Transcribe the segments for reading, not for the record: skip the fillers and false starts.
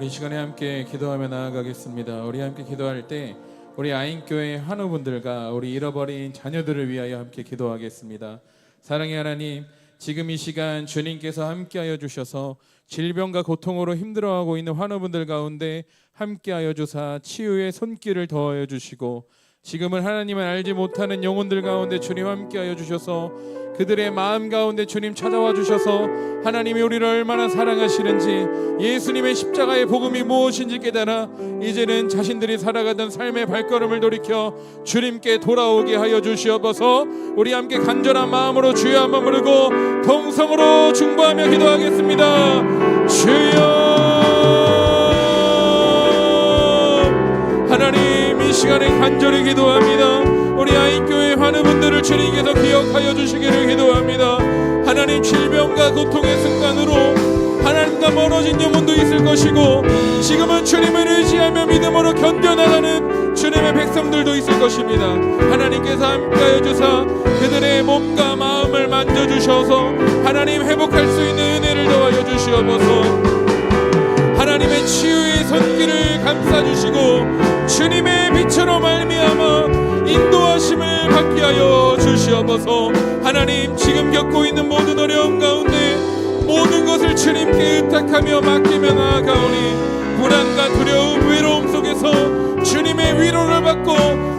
우리 시간에 함께 기도하며 나아가겠습니다. 우리 함께 기도할 때 우리 아인교회 환우분들과 우리 잃어버린 자녀들을 위하여 함께 기도하겠습니다. 사랑의 하나님, 지금 이 시간 주님께서 함께하여 주셔서 질병과 고통으로 힘들어하고 있는 환우분들 가운데 함께하여 주사 치유의 손길을 더하여 주시고, 지금은 하나님을 알지 못하는 영혼들 가운데 주님 함께하여 주셔서 그들의 마음 가운데 주님 찾아와 주셔서 하나님이 우리를 얼마나 사랑하시는지, 예수님의 십자가의 복음이 무엇인지 깨달아 이제는 자신들이 살아가던 삶의 발걸음을 돌이켜 주님께 돌아오게 하여 주시옵소서. 우리 함께 간절한 마음으로 주여 한번 부르고 동성으로 중보하며 기도하겠습니다. 주여, 하나님 이 시간에 간절히 기도합니다. 우리 아인교회 환우분들을 주님께서 기억하여 주시기를 기도합니다. 하나님, 질병과 고통의 순간으로 하나님과 멀어진 영혼도 있을 것이고, 지금은 주님을 의지하며 믿음으로 견뎌나가는 주님의 백성들도 있을 것입니다. 하나님께서 함께하여 주사 그들의 몸과 마음을 만져주셔서 하나님 회복할 수 있는 은혜를 더하여 주시옵소서. 하나님의 치유의 손길을 감싸주시고 주님의 빛으로 말미암아 인도하심을 받게 하여 주시옵소서. 하나님, 지금 겪고 있는 모든 어려움 가운데 모든 것을 주님께 의탁하며 맡기며 나아가오니, 불안과 두려움, 외로움 속에서 주님의 위로를 받고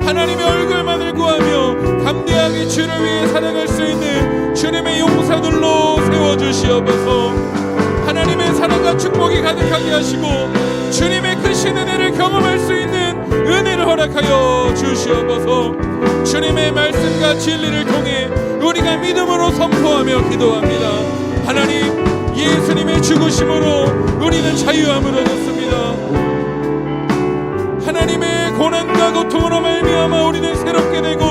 하나님의 얼굴만을 구하며 담대하게 주를 위해 살아갈 수 있는 주님의 용사들로 세워주시옵소서. 하나님의 사랑과 축복이 가득하게 하시고 주님의 크신 은혜를 경험할 수 있는 은혜를 허락하여 주시옵소서. 주님의 말씀과 진리를 통해 우리가 믿음으로 선포하며 기도합니다. 하나님, 예수님의 죽으심으로 우리는 자유함을 얻었습니다. 하나님의 고난과 고통으로 말미암아 우리는 새롭게 되고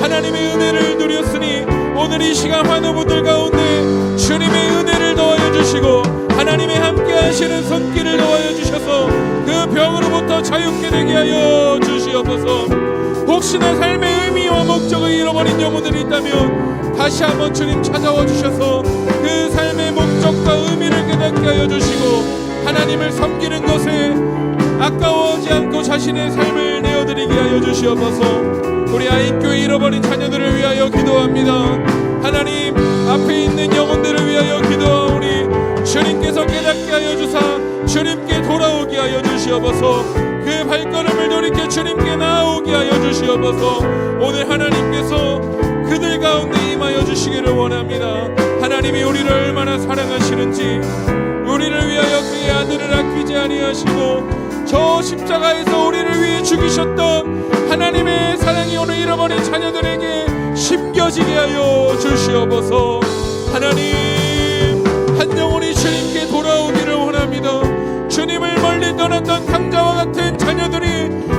하나님의 은혜를 누렸으니, 오늘 이 시간 환우분들 가운데 주님의 은혜를 더하여 주시고 하나님의 함께 하시는 손길을 더하여 주셔서 그 병으로부터 자유케 되게 하여 주시옵소서. 혹시나 삶의 의미와 목적을 잃어버린 영혼들이 있다면 다시 한번 주님 찾아와 주셔서 그 삶의 목적과 의미를 깨닫게 하여 주시고, 하나님을 섬기는 것에 아까워하지 않고 자신의 삶을 내어드리게 하여 주시옵소서. 우리 아인교회 잃어버린 자녀들을 위하여 기도합니다. 하나님, 앞에 있는 영혼들을 위하여 기도하오니 주님께서 깨닫게 하여 주사 주님께 돌아오게 하여 주시옵소서. 그 발걸음을 돌이켜 주님께 나아오게 하여 주시옵소서. 오늘 하나님께서 그들 가운데 임하여 주시기를 원합니다. 하나님이 우리를 얼마나 사랑하시는지, 우리를 위하여 그의 아들을 아끼지 아니하시고 저 십자가에서 우리를 위해 죽이셨던 하나님의 사랑이 오늘 잃어버린 자녀들에게 심겨지게 하여 주시옵소서. 하나님, 한 영혼이 주님께 돌아오기를 원합니다. 주님을 멀리 떠났던 강자와 같은 자녀들이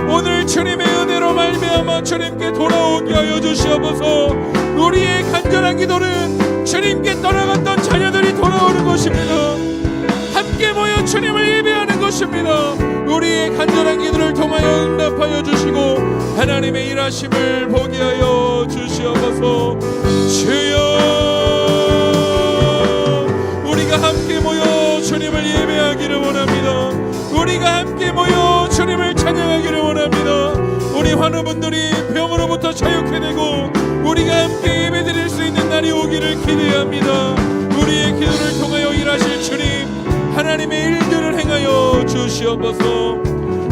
오늘 주님의 은혜로 말미암아 주님께 돌아오게 하여 주시옵소서. 우리의 간절한 기도는 주님께 떠나갔던 자녀들이 돌아오는 것입니다. 함께 모여 주님을 예배하는 것입니다. 우리의 간절한 기도를 통하여 응답하여 주시고 하나님의 일하심을 보게 하여 주시옵소서. 주여, 우리가 함께 모여 주님을 예배하기를 원합니다. 우리가 함께 모여 주님을 찬양하기를 원합니다. 우리 환우분들이 병으로부터 자유케 되고 우리가 함께 예배드릴 수 있는 날이 오기를 기대합니다. 우리의 기도를 통하여 일하실 주님, 하나님의 일들을 행하여 주시옵소서.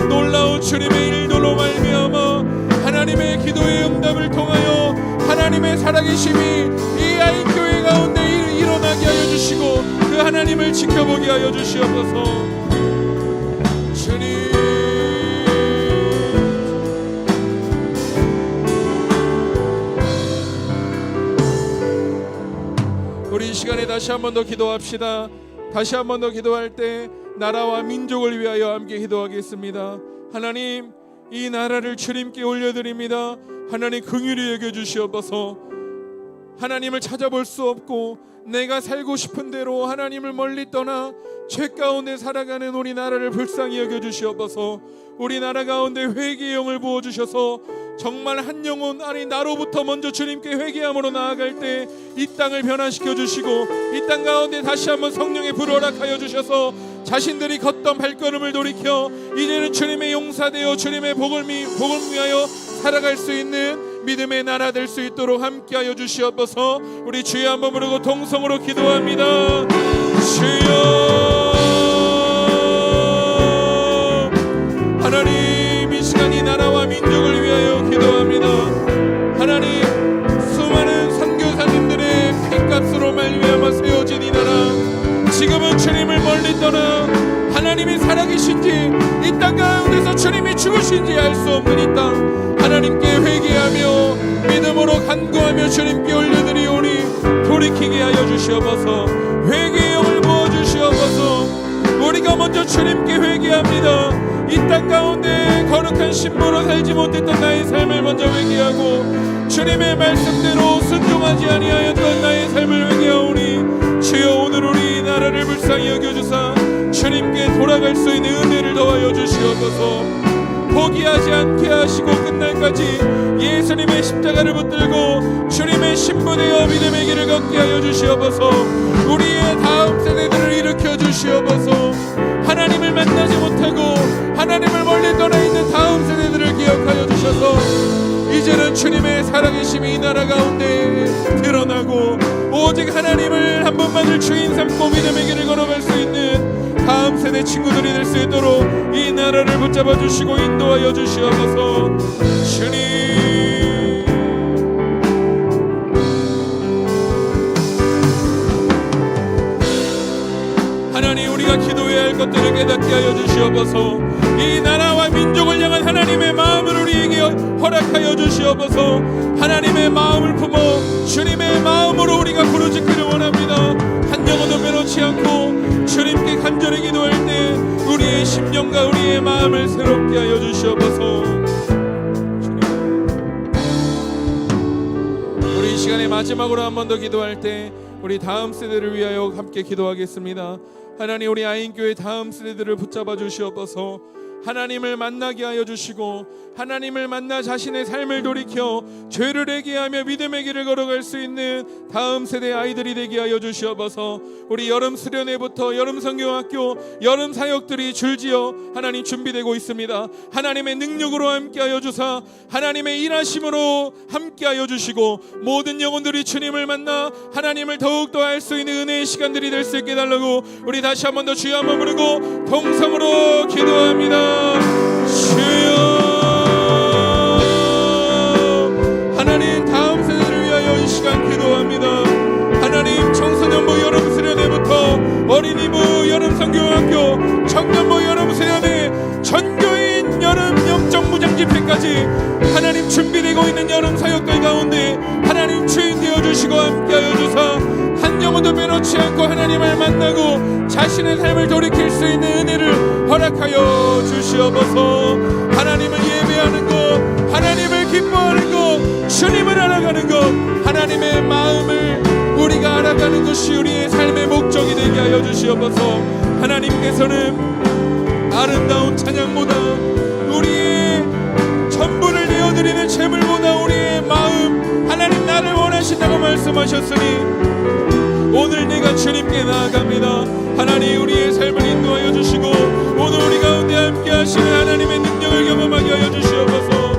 놀라운 주님의 일들로 말미암아 하나님의 기도의 응답을 통하여 하나님의 살아계심이 이 아인교회 가운데 일어나게 하여 주시고 그 하나님을 지켜보게 하여 주시옵소서. 주님, 우리 이 시간에 다시 한 번 더 기도합시다. 다시 한 번 더 기도할 때 나라와 민족을 위하여 함께 기도하겠습니다. 하나님, 이 나라를 주님께 올려드립니다. 하나님, 긍휼히 여겨주시옵소서. 하나님을 찾아볼 수 없고 내가 살고 싶은 대로 하나님을 멀리 떠나 죄 가운데 살아가는 우리 나라를 불쌍히 여겨주시옵소서. 우리 나라 가운데 회개의 영을 부어주셔서 정말 한 영혼, 아니 나로부터 먼저 주님께 회개함으로 나아갈 때 이 땅을 변화시켜 주시고 이 땅 가운데 다시 한번 성령의 불 허락하여 주셔서 자신들이 걷던 발걸음을 돌이켜 이제는 주님의 용사되어 주님의 복을 위하여 살아갈 수 있는 믿음의 나라 될 수 있도록 함께하여 주시옵소서. 우리 주여 한번 부르고 동성으로 기도합니다. 주여, 하나님 이 시간 이 나라와 민족을 위하여 기도합니다. 하나님, 수많은 선교사님들의 피값으로 말미암아 세워진 이 나라, 지금은 주님을 멀리 떠나 하나님이 살아계신지 이 땅 가운데서 주님이 죽으신지 알 수 없는 이 땅, 하나님께 회개하며 믿음으로 간구하며 주님께 올려드리오니 돌이키게 하여 주시옵소서. 회개의 영을 부어주시옵소서. 우리가 먼저 주님께 회개합니다. 이 땅 가운데 거룩한 신부로 살지 못했던 나의 삶을 먼저 회개하고 주님의 말씀대로 순종하지 아니하였던 나의 삶을 회개하오니 주여, 오늘 우리 나라를 불쌍히 여겨주사 주님께 돌아갈 수 있는 은혜를 더하여 주시옵소서. 포기하지 않게 하시고 끝날까지 예수님의 십자가를 붙들고 주님의 신부되어 믿음의 길을 걷게 하여 주시옵소서. 우리의 다음 세대들을 일으켜 주시옵소서. 하나님을 만나지 못하고 하나님을 멀리 떠나 있는 다음 세대들을 기억하여 주셔서 이제는 주님의 살아계심이 이 나라 가운데 드러나고 오직 하나님을 한 번만을 주인 삼고 믿음의 길을 걸어갈 수 있는 다음 세대 친구들이 될 수 있도록 이 나라를 붙잡아 주시고 인도하여 주시옵소서. 주님, 하나님, 우리가 기도해야 할 것들을 깨닫게 하여 주시옵소서. 이 나라와 민족을 향한 하나님의 마음을 우리에게 허락하여 주시옵소서. 하나님의 마음을 품어 주님의 마음으로 우리가 부르짖기를 원합니다. 한 영혼도 빼놓지 않고 주님께 간절히 기도할 때 우리의 심령과 우리의 마음을 새롭게 하여 주시옵소서. 우리 이 시간에 마지막으로 한 번 더 기도할 때 우리 다음 세대를 위하여 함께 기도하겠습니다. 하나님, 우리 아인교회 다음 세대들을 붙잡아 주시옵소서. 하나님을 만나게 하여 주시고 하나님을 만나 자신의 삶을 돌이켜 죄를 회개하며 믿음의 길을 걸어갈 수 있는 다음 세대 아이들이 되게 하여 주시옵소서. 우리 여름 수련회부터 여름 성경학교 여름 사역들이 줄지어 하나님 준비되고 있습니다. 하나님의 능력으로 함께하여 주사 하나님의 일하심으로 함께하여 주시고 모든 영혼들이 주님을 만나 하나님을 더욱더 알 수 있는 은혜의 시간들이 될 수 있게 달라고 우리 다시 한 번 더 주여 한번 부르고 동성으로 기도합니다. 주여, 하나님 다음 세대를 위하여 이 시간 기도합니다. 하나님, 청소년부 여름 수련회부터 어린이부 여름 성경학교 청년부 여름 수련회 전교인 여름 영적 무장 집회까지 하나님 준비되고 있는 여름 사역들 가운데 하나님 주인 되어 주시고 함께하여 주사 한 영혼도 빼놓지 않고 하나님을 만나고 자신의 삶을 돌이킬 수 있는 은혜를 허락하여 주시옵소서. 하나님을 예배하는 것, 하나님을 기뻐하는 것, 주님을 알아가는 것, 하나님의 마음을 우리가 알아가는 것이 우리의 삶의 목적이 되게 하여 주시옵소서. 하나님께서는 아름다운 찬양보다 우리의 전부를 내어드리는 제물보다 우리의 마음, 하나님 나를 원하신다고 말씀하셨으니 오늘 내가 주님께 나아갑니다. 하나님, 우리의 삶을 인도하여 주시고 오늘 우리 가운데 함께 하시는 하나님의 능력을 경험하게 하여 주시옵소서.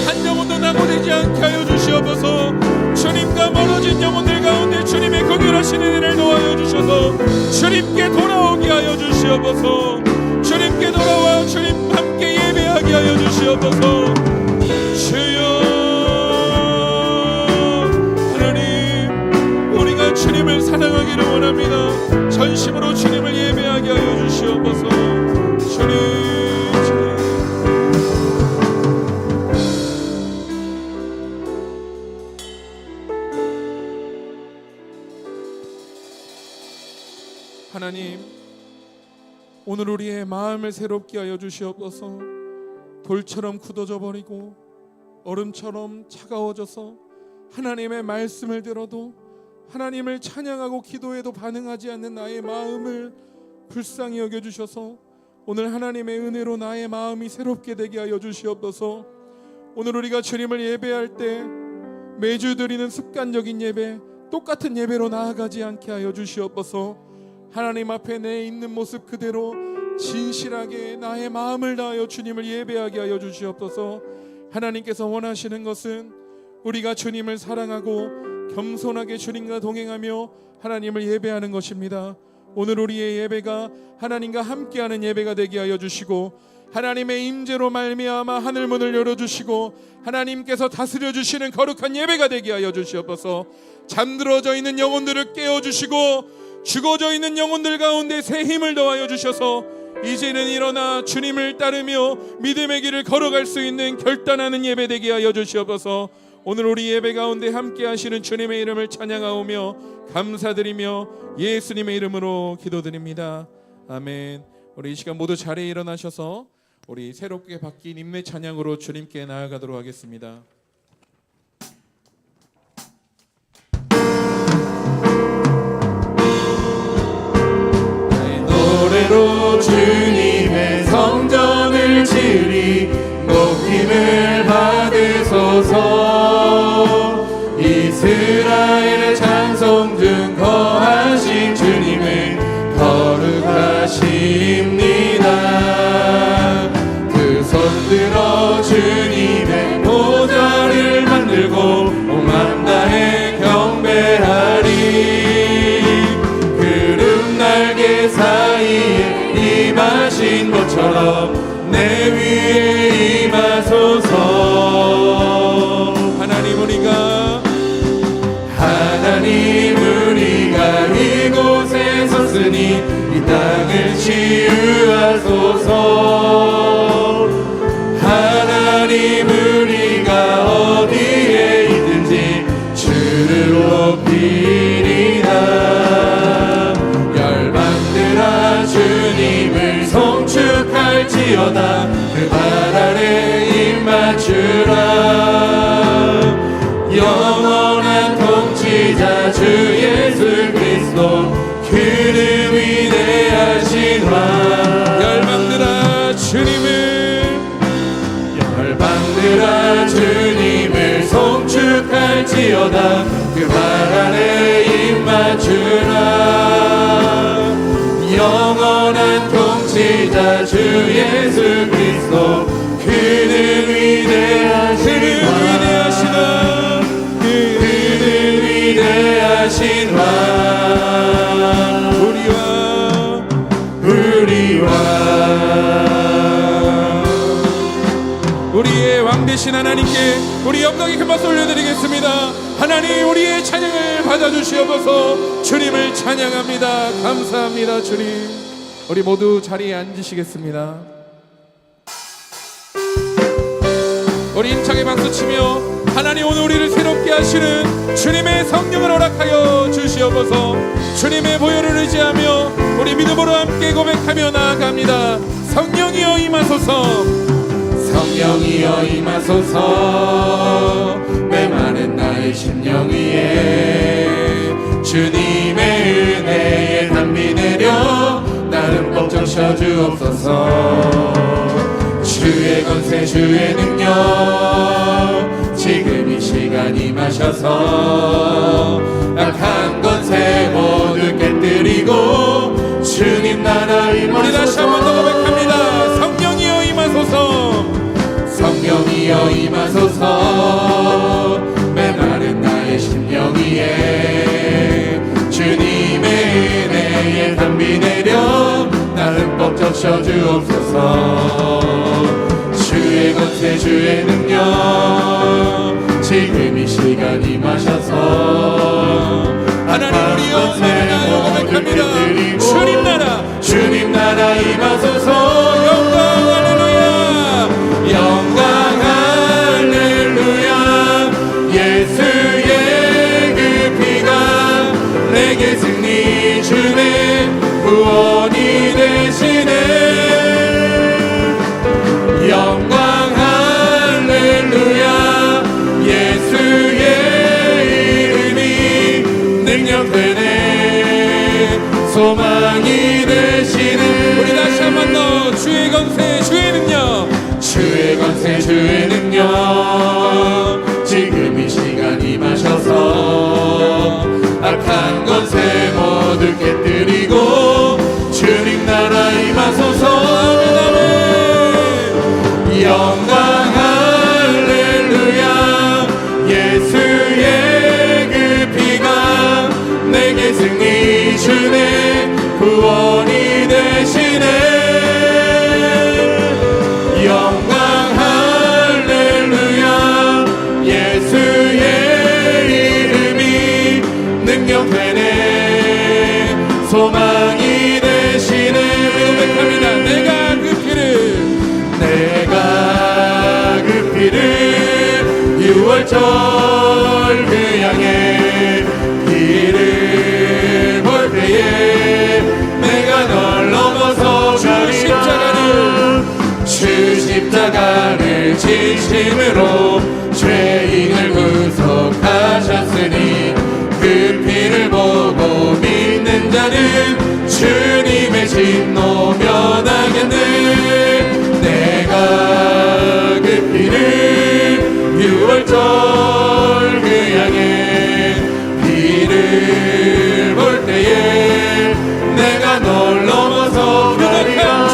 한 영혼도 낙오되지 않게 하여 주시옵소서. 주님과 멀어진 영혼들 가운데 주님의 긍휼하신 은혜를 도와여 주셔서 주님께 돌아오게 하여 주시옵소서. 주님께 돌아와 주님 함께 예배하게 하여 주시옵소서. 주여, 하나님, 우리가 주님을 사랑하기를 원합니다. 전심으로 주님을 예배하게 하여 주시옵소서. 주님, 하나님, 오늘 우리의 마음을 새롭게 하여 주시옵소서. 돌처럼 굳어져 버리고 얼음처럼 차가워져서 하나님의 말씀을 들어도 하나님을 찬양하고 기도해도 반응하지 않는 나의 마음을 불쌍히 여겨주셔서 오늘 하나님의 은혜로 나의 마음이 새롭게 되게 하여 주시옵소서. 오늘 우리가 주님을 예배할 때 매주 드리는 습관적인 예배, 똑같은 예배로 나아가지 않게 하여 주시옵소서. 하나님 앞에 내 있는 모습 그대로 진실하게 나의 마음을 다하여 주님을 예배하게 하여 주시옵소서. 하나님께서 원하시는 것은 우리가 주님을 사랑하고 겸손하게 주님과 동행하며 하나님을 예배하는 것입니다. 오늘 우리의 예배가 하나님과 함께하는 예배가 되게 하여 주시고, 하나님의 임재로 말미암아 하늘문을 열어주시고 하나님께서 다스려 주시는 거룩한 예배가 되게 하여 주시옵소서. 잠들어져 있는 영혼들을 깨워주시고 죽어져 있는 영혼들 가운데 새 힘을 더하여 주셔서 이제는 일어나 주님을 따르며 믿음의 길을 걸어갈 수 있는 결단하는 예배 되게 하여 주시옵소서. 오늘 우리 예배 가운데 함께 하시는 주님의 이름을 찬양하오며 감사드리며 예수님의 이름으로 기도드립니다. 아멘. 우리 이 시간 모두 자리에 일어나셔서 우리 새롭게 바뀐 임내 찬양으로 주님께 나아가도록 하겠습니다. 노래로 주님의 성전을 지으리 높임을 받으소서. 이스라엘의 찬송 중 거하신 주님을 거룩하십니다. 그 손들어 주님의 보좌를 만들고 온 맘 다해 경배하리. 구름 날개 사이에 임하신 것처럼 내 위에 임하소서. 하나님 우리가 이곳에 섰으니 이 땅을 치유하소서. 하나님 우리가 어디에 있든지 주를 높이리라. 열방들아 주님을 송축할지어다. 그 발 아래 입 맞추라. 영원한 통치자 주 예수 그리스도 그는 위대하신 왕. 열방들아 주님을 송축할지어다. 그 발 아래 입 맞추라. 영원한 통치자 주 예수 그리스도 그는 위대하신 왕. 위대하신 왕. 우리의 왕 되신 하나님께 우리 영광의 큰 박수 올려드리겠습니다. 하나님 우리의 찬양을 받아주시옵소서. 주님을 찬양합니다. 감사합니다. 주님, 우리 모두 자리에 앉으시겠습니다. 우리 힘차게 박수치며 하나님 오늘 우리를 새롭게 하시는 주님의 성령을 허락하여 주시옵소서. 주님의 보혈을 의지하며 우리 믿음으로 함께 고백하며 나아갑니다. 성령이여 임하소서. 성령이여 임하소서. 메마른 나의 심령 위에 주님의 은혜에 담비 내려 나를 법 적셔 주옵소서. 주의 권세 주의 능력 지금 이 시간 임하셔서 악한 권세 모두 깨뜨리고 주님 나라 임하소서. 우리 다시 한번 더 고백합니다. 성령이여 임하소서. 성령이여 임하소서. 메마른 나의 심령 위에 주님의 은혜에 담비 내려 나 흠뻑 적셔 주옵소서. 주의 권세 주의 능력 지금 이 시간 임하셔서 하나님 우리 영광을 고백합니다. 주님 나라 임하소서. 영광 할렐루야. 영광 할렐루야. 예수의 그 피가 내게 승리 주네 구원이 되시네. 영광 할렐루야. 예수의 이름이 능력되네 소망이 되시네. 우리 다시 한 번 더 주의 권세 주의 능력 주의 권세 주의 능력 지금 이 시간 임하셔서 악한 권세 모두 깨뜨리고 6월절 그 향해 길을 볼 때에 내가 널 넘어서 가리라. 주 십자가를 진심으로 죄인을 구속하셨으니 그 피를 보고 믿는 자는 주님의 진노 면하겠네. 내가 그 피를 6월절 그 향해 피를 볼 때에 내가 널 넘어서 가리라.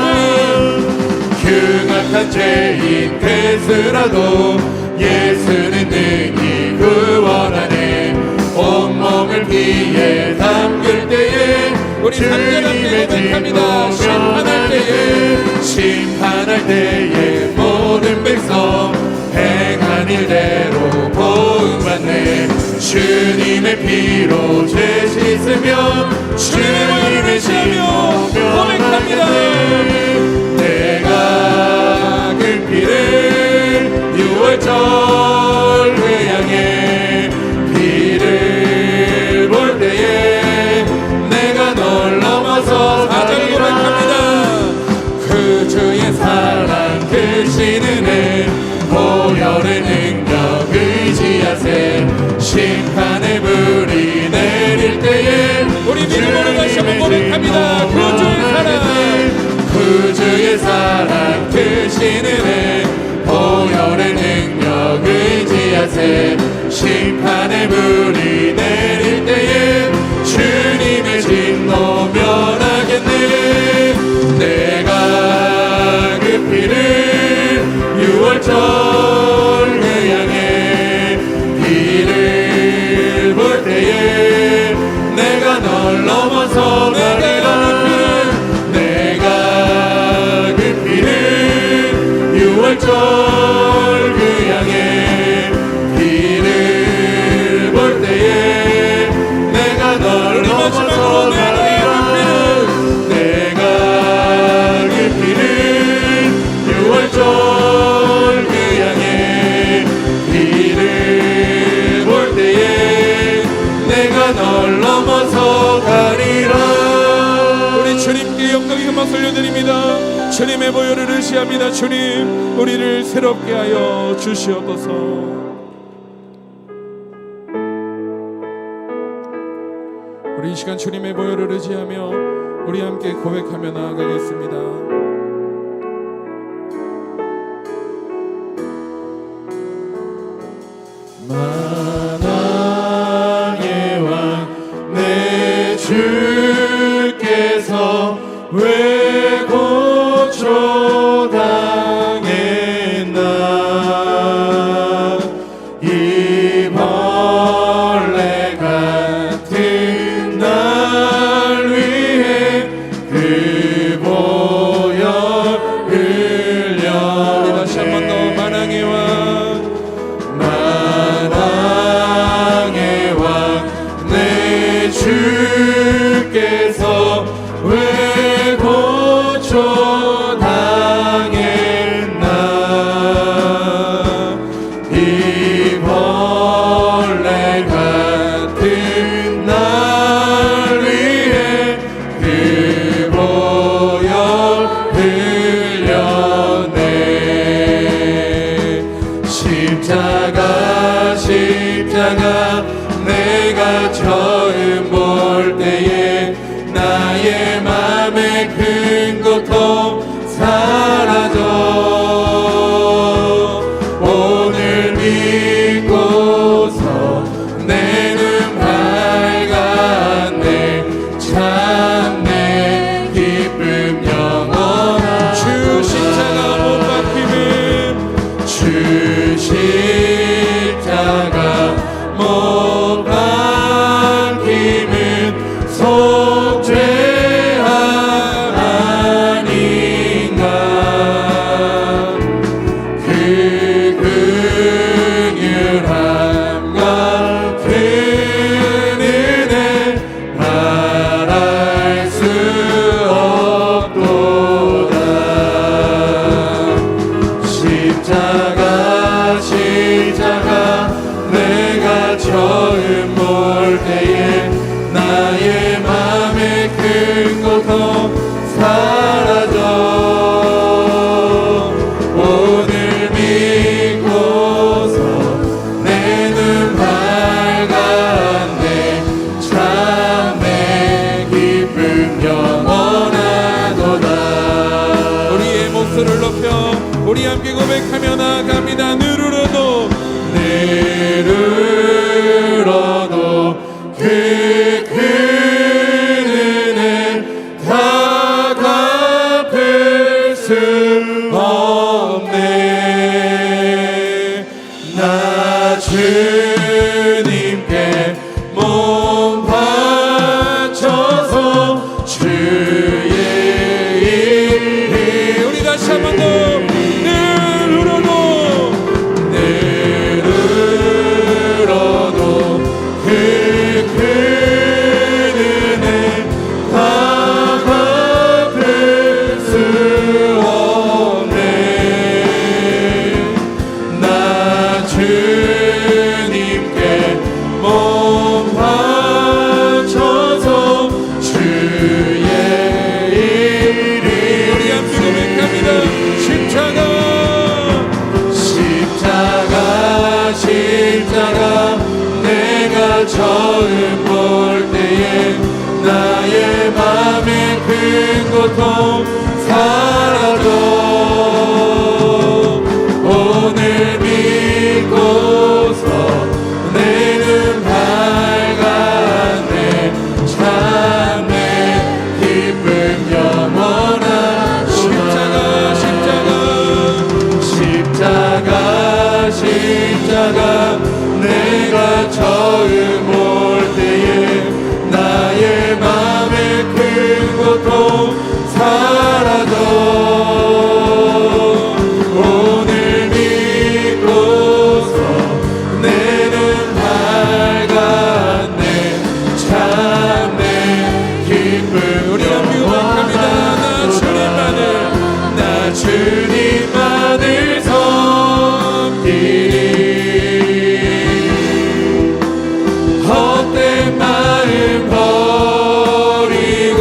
흉악한 죄인 됐으라도 예수는 능히 구원하네. 온몸을 피에 담글 때에 우리 주님의 고백합니다. 심판할 때에 모든 백성 행한 일대로 보응받네. 주님의 피로 죄 씻으며 주님의 진노 고백합니다. 내가 그 피를 6월절 그 향해 피를 볼 때에 내가 널 넘어서 가리라. 그 주의 사랑 크신 은혜 보혈의 능력 의지하세. 심판의 불이 내릴 때에 우리 믿음으로 다시 한번 고백합니다. 그 주의 사랑, 그 주의 사랑 크신 은혜 보혈의 능력 의지하세. 심판의 불이 내릴 때에 주님의 진노 면하겠네. 내가 그 피를 6월절 그 향해 피를 볼 때에 내가 널 넘어서 가리라. 내가 그 피를 6월절 그 향해 피를 볼 때에 내가 널 넘어서 가리라. 내가 그 피를 6월절 그 향해 피를 볼 때에 내가 널 넘어서 가리라. 우리 주님께 영광의 음악 올려드립니다. 주님의 보혈을 의지합니다. 주님, 우리를 새롭게 하여 주시옵소서. 우리 이 시간 주님의 보혈을 의지하며 우리 함께 고백하며 나아가겠습니다. 만왕의 왕 내 주께서 왜 고초당했나. 이 벌레 같은 날 위해 그 보혈 흘려. 우리 다시 한 번 더 만왕의 왕, 만왕의 왕 내 주께서 왜 고초당했나. 이 벌레 같은 날 위해 그 보혈 흘렸네. 십자가 십자가 내가 처음 볼 때에 나의 맘의 큰 고통 사라져. 오늘 믿고서 내 눈 밝았네. 참내 기쁨 영원한 주 십자가 못 박힘은 주 십자가 못 박힘은 속죄함 아닌가. 그 긍휼한 주님께 몸 바쳐서 주의 일 우리 다시 한 번 더 늘 울어도 늘 울어도 그 큰 은혜 다 갚을 수 없네. 나 주님께 몸 바쳐서 주의 일을 우리 함께 고백합니다. 십자가 내가 처음 볼 때에 나의 맘의 큰 고통 사라져 오늘 믿고서 내 눈 밝았네. 참내 기쁨 영원하구나. 십자가 내가 처음 볼 때에 나의 맘의 큰 고통 사라져 오늘 믿고서 내 눈 밝았네. 참내 기쁨 우리 함께 고백합니다. 나 주님만을 섬기리. 헛된 마음 버리고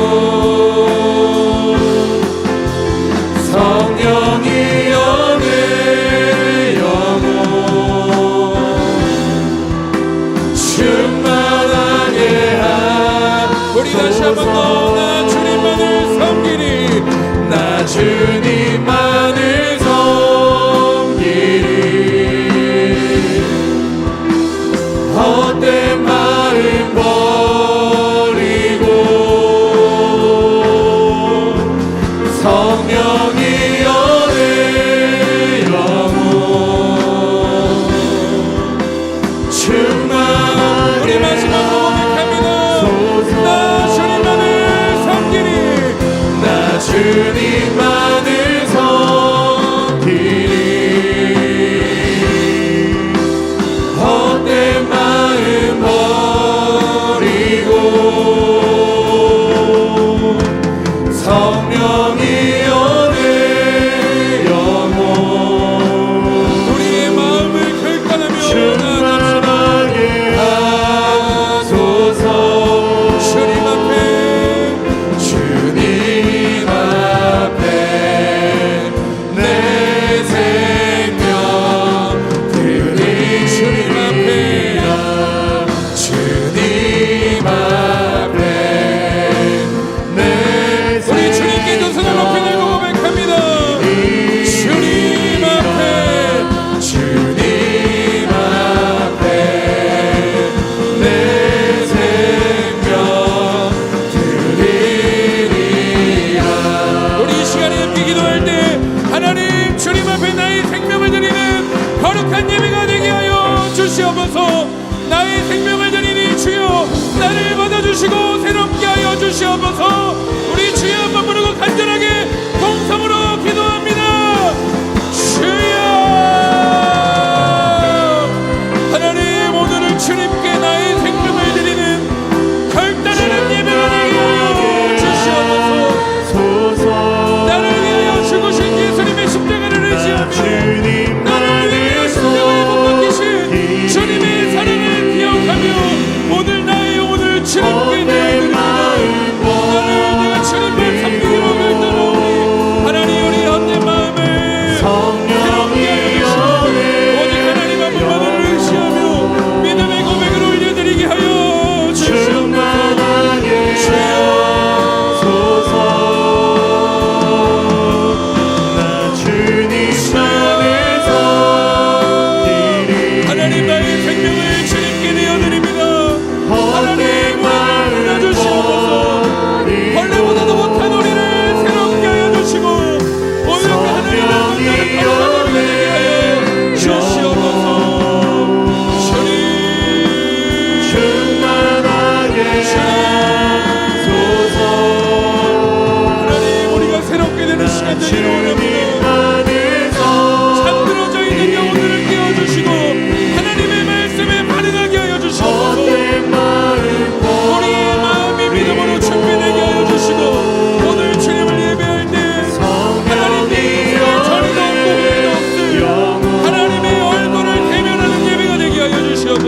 성령이여 내 영혼 충만하게 우리 다시 한 번 더 나 주님만을 섬기리. 나 주님만을 섬기리. 헛된 마음 버리고 성령이여 내 영혼 우리 마지막으로 고백합니다. 나 주님만을 섬기리. 나 주님만을 섬기리. 헛된 마음 버리고 성령이여 내 영혼 우리의 마음을 결단하며 충만하게 하소서. 주님 앞에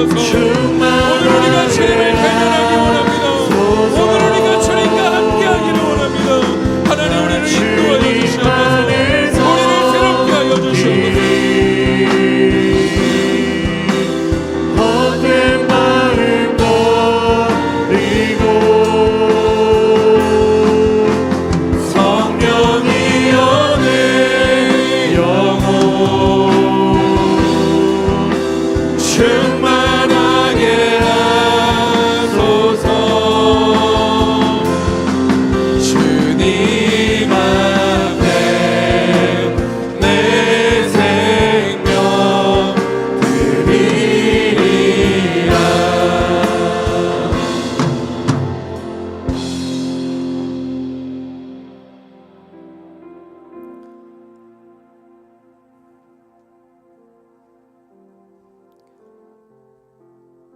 주시옵소서. 오늘 우리가 주님을 대면하기 원합니다. 오늘 우리가 주님과 함께하기를 원합니다. 하나님 우리를 인도하여 주시옵소서. 우리를 새롭게 하여 주시옵소서. 헛된 마음 버리고 성령이여 내 영혼 충만하게 하소서. 주님 앞에 내 생명 드리리라.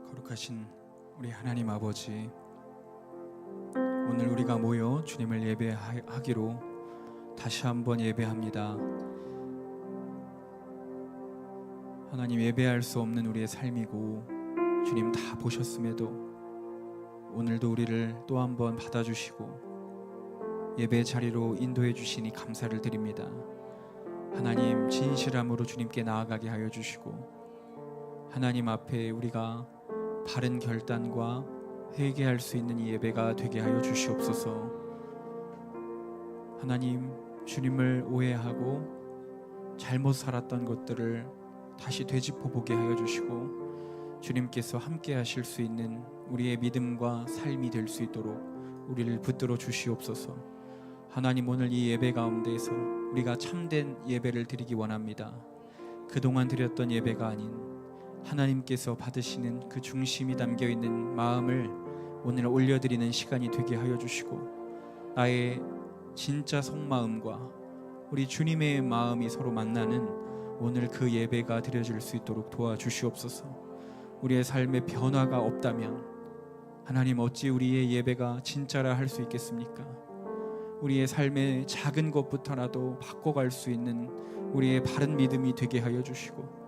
거룩하신 우리 하나님 아버지, 오늘 우리가 모여 주님을 예배하기로 다시 한번 예배합니다. 하나님, 예배할 수 없는 우리의 삶이고 주님 다 보셨음에도 오늘도 우리를 또 한번 받아주시고 예배 자리로 인도해 주시니 감사를 드립니다. 하나님, 진실함으로 주님께 나아가게 하여 주시고 하나님 앞에 우리가 바른 결단과 회개할 수 있는 이 예배가 되게 하여 주시옵소서. 하나님, 주님을 오해하고 잘못 살았던 것들을 다시 되짚어 보게 하여 주시고 주님께서 함께 하실 수 있는 우리의 믿음과 삶이 될 수 있도록 우리를 붙들어 주시옵소서. 하나님, 오늘 이 예배 가운데에서 우리가 참된 예배를 드리기 원합니다. 그동안 드렸던 예배가 아닌 하나님께서 받으시는 그 중심이 담겨있는 마음을 오늘 올려드리는 시간이 되게 하여 주시고 나의 진짜 속마음과 우리 주님의 마음이 서로 만나는 오늘 그 예배가 드려질 수 있도록 도와주시옵소서. 우리의 삶에 변화가 없다면 하나님, 어찌 우리의 예배가 진짜라 할 수 있겠습니까? 우리의 삶의 작은 것부터라도 바꿔갈 수 있는 우리의 바른 믿음이 되게 하여 주시고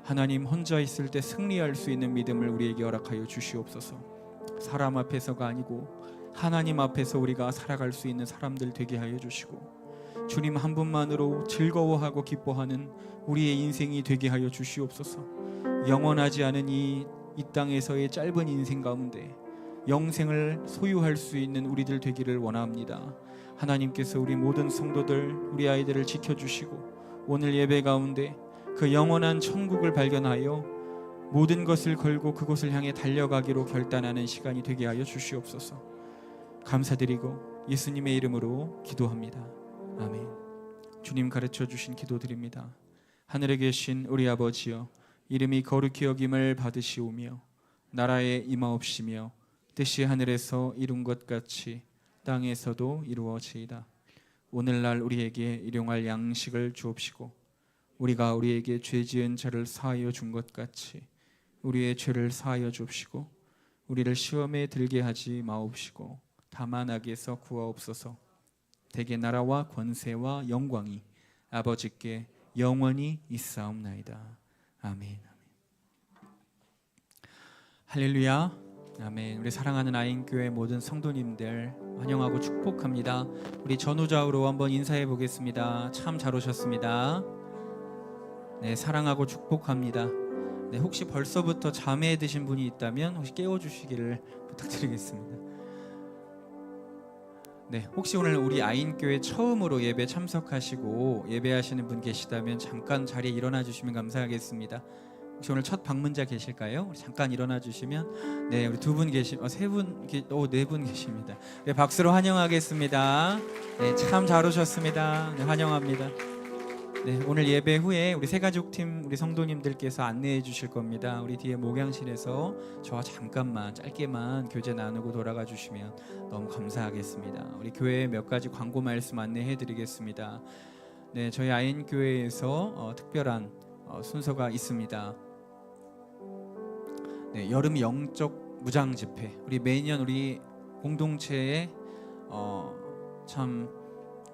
하나님, 혼자 있을 때 승리할 수 있는 믿음을 우리에게 허락하여 주시옵소서. 사람 앞에서가 아니고 하나님 앞에서 우리가 살아갈 수 있는 사람들 되게 하여 주시고 주님 한 분만으로 즐거워하고 기뻐하는 우리의 인생이 되게 하여 주시옵소서. 영원하지 않은 이 땅에서의 짧은 인생 가운데 영생을 소유할 수 있는 우리들 되기를 원합니다. 하나님께서 우리 모든 성도들, 우리 아이들을 지켜주시고 오늘 예배 가운데 그 영원한 천국을 발견하여 모든 것을 걸고 그곳을 향해 달려가기로 결단하는 시간이 되게 하여 주시옵소서. 감사드리고 예수님의 이름으로 기도합니다. 아멘. 주님 가르쳐 주신 기도 드립니다. 하늘에 계신 우리 아버지여, 이름이 거룩히 여김을 받으시오며 나라에 임하옵시며 뜻이 하늘에서 이룬 것 같이 땅에서도 이루어지이다. 오늘날 우리에게 일용할 양식을 주옵시고 우리가 우리에게 죄 지은 자를 사하여 준 것 같이 우리의 죄를 사하여 주옵시고 우리를 시험에 들게 하지 마옵시고 다만 악에서 구하옵소서. 대개 나라와 권세와 영광이 아버지께 영원히 있사옵나이다. 아멘. 할렐루야. 아멘. 우리 사랑하는 아인교회 모든 성도님들 환영하고 축복합니다. 우리 전후좌우로 한번 인사해 보겠습니다. 참 잘 오셨습니다. 네, 사랑하고 축복합니다. 네, 혹시 벌써부터 잠에 드신 분이 있다면 혹시 깨워주시기를 부탁드리겠습니다. 네, 혹시 오늘 우리 아인교회 처음으로 예배 참석하시고 예배하시는 분 계시다면 잠깐 자리에 일어나 주시면 감사하겠습니다. 혹시 오늘 첫 방문자 계실까요? 잠깐 일어나 주시면. 네, 우리 두 분 세 분, 네 분 계십니다. 네, 박수로 환영하겠습니다. 네, 참 잘 오셨습니다. 네, 환영합니다. 네, 오늘 예배 후에 우리 새가족팀 우리 성도님들께서 안내해 주실 겁니다. 우리 뒤에 목양실에서 저와 잠깐만 짧게만 교제 나누고 돌아가 주시면 너무 감사하겠습니다. 우리 교회에 몇 가지 광고 말씀 안내해 드리겠습니다. 네, 저희 아인교회에서 특별한 순서가 있습니다. 네, 여름 영적 무장 집회. 우리 매년 우리 공동체의 참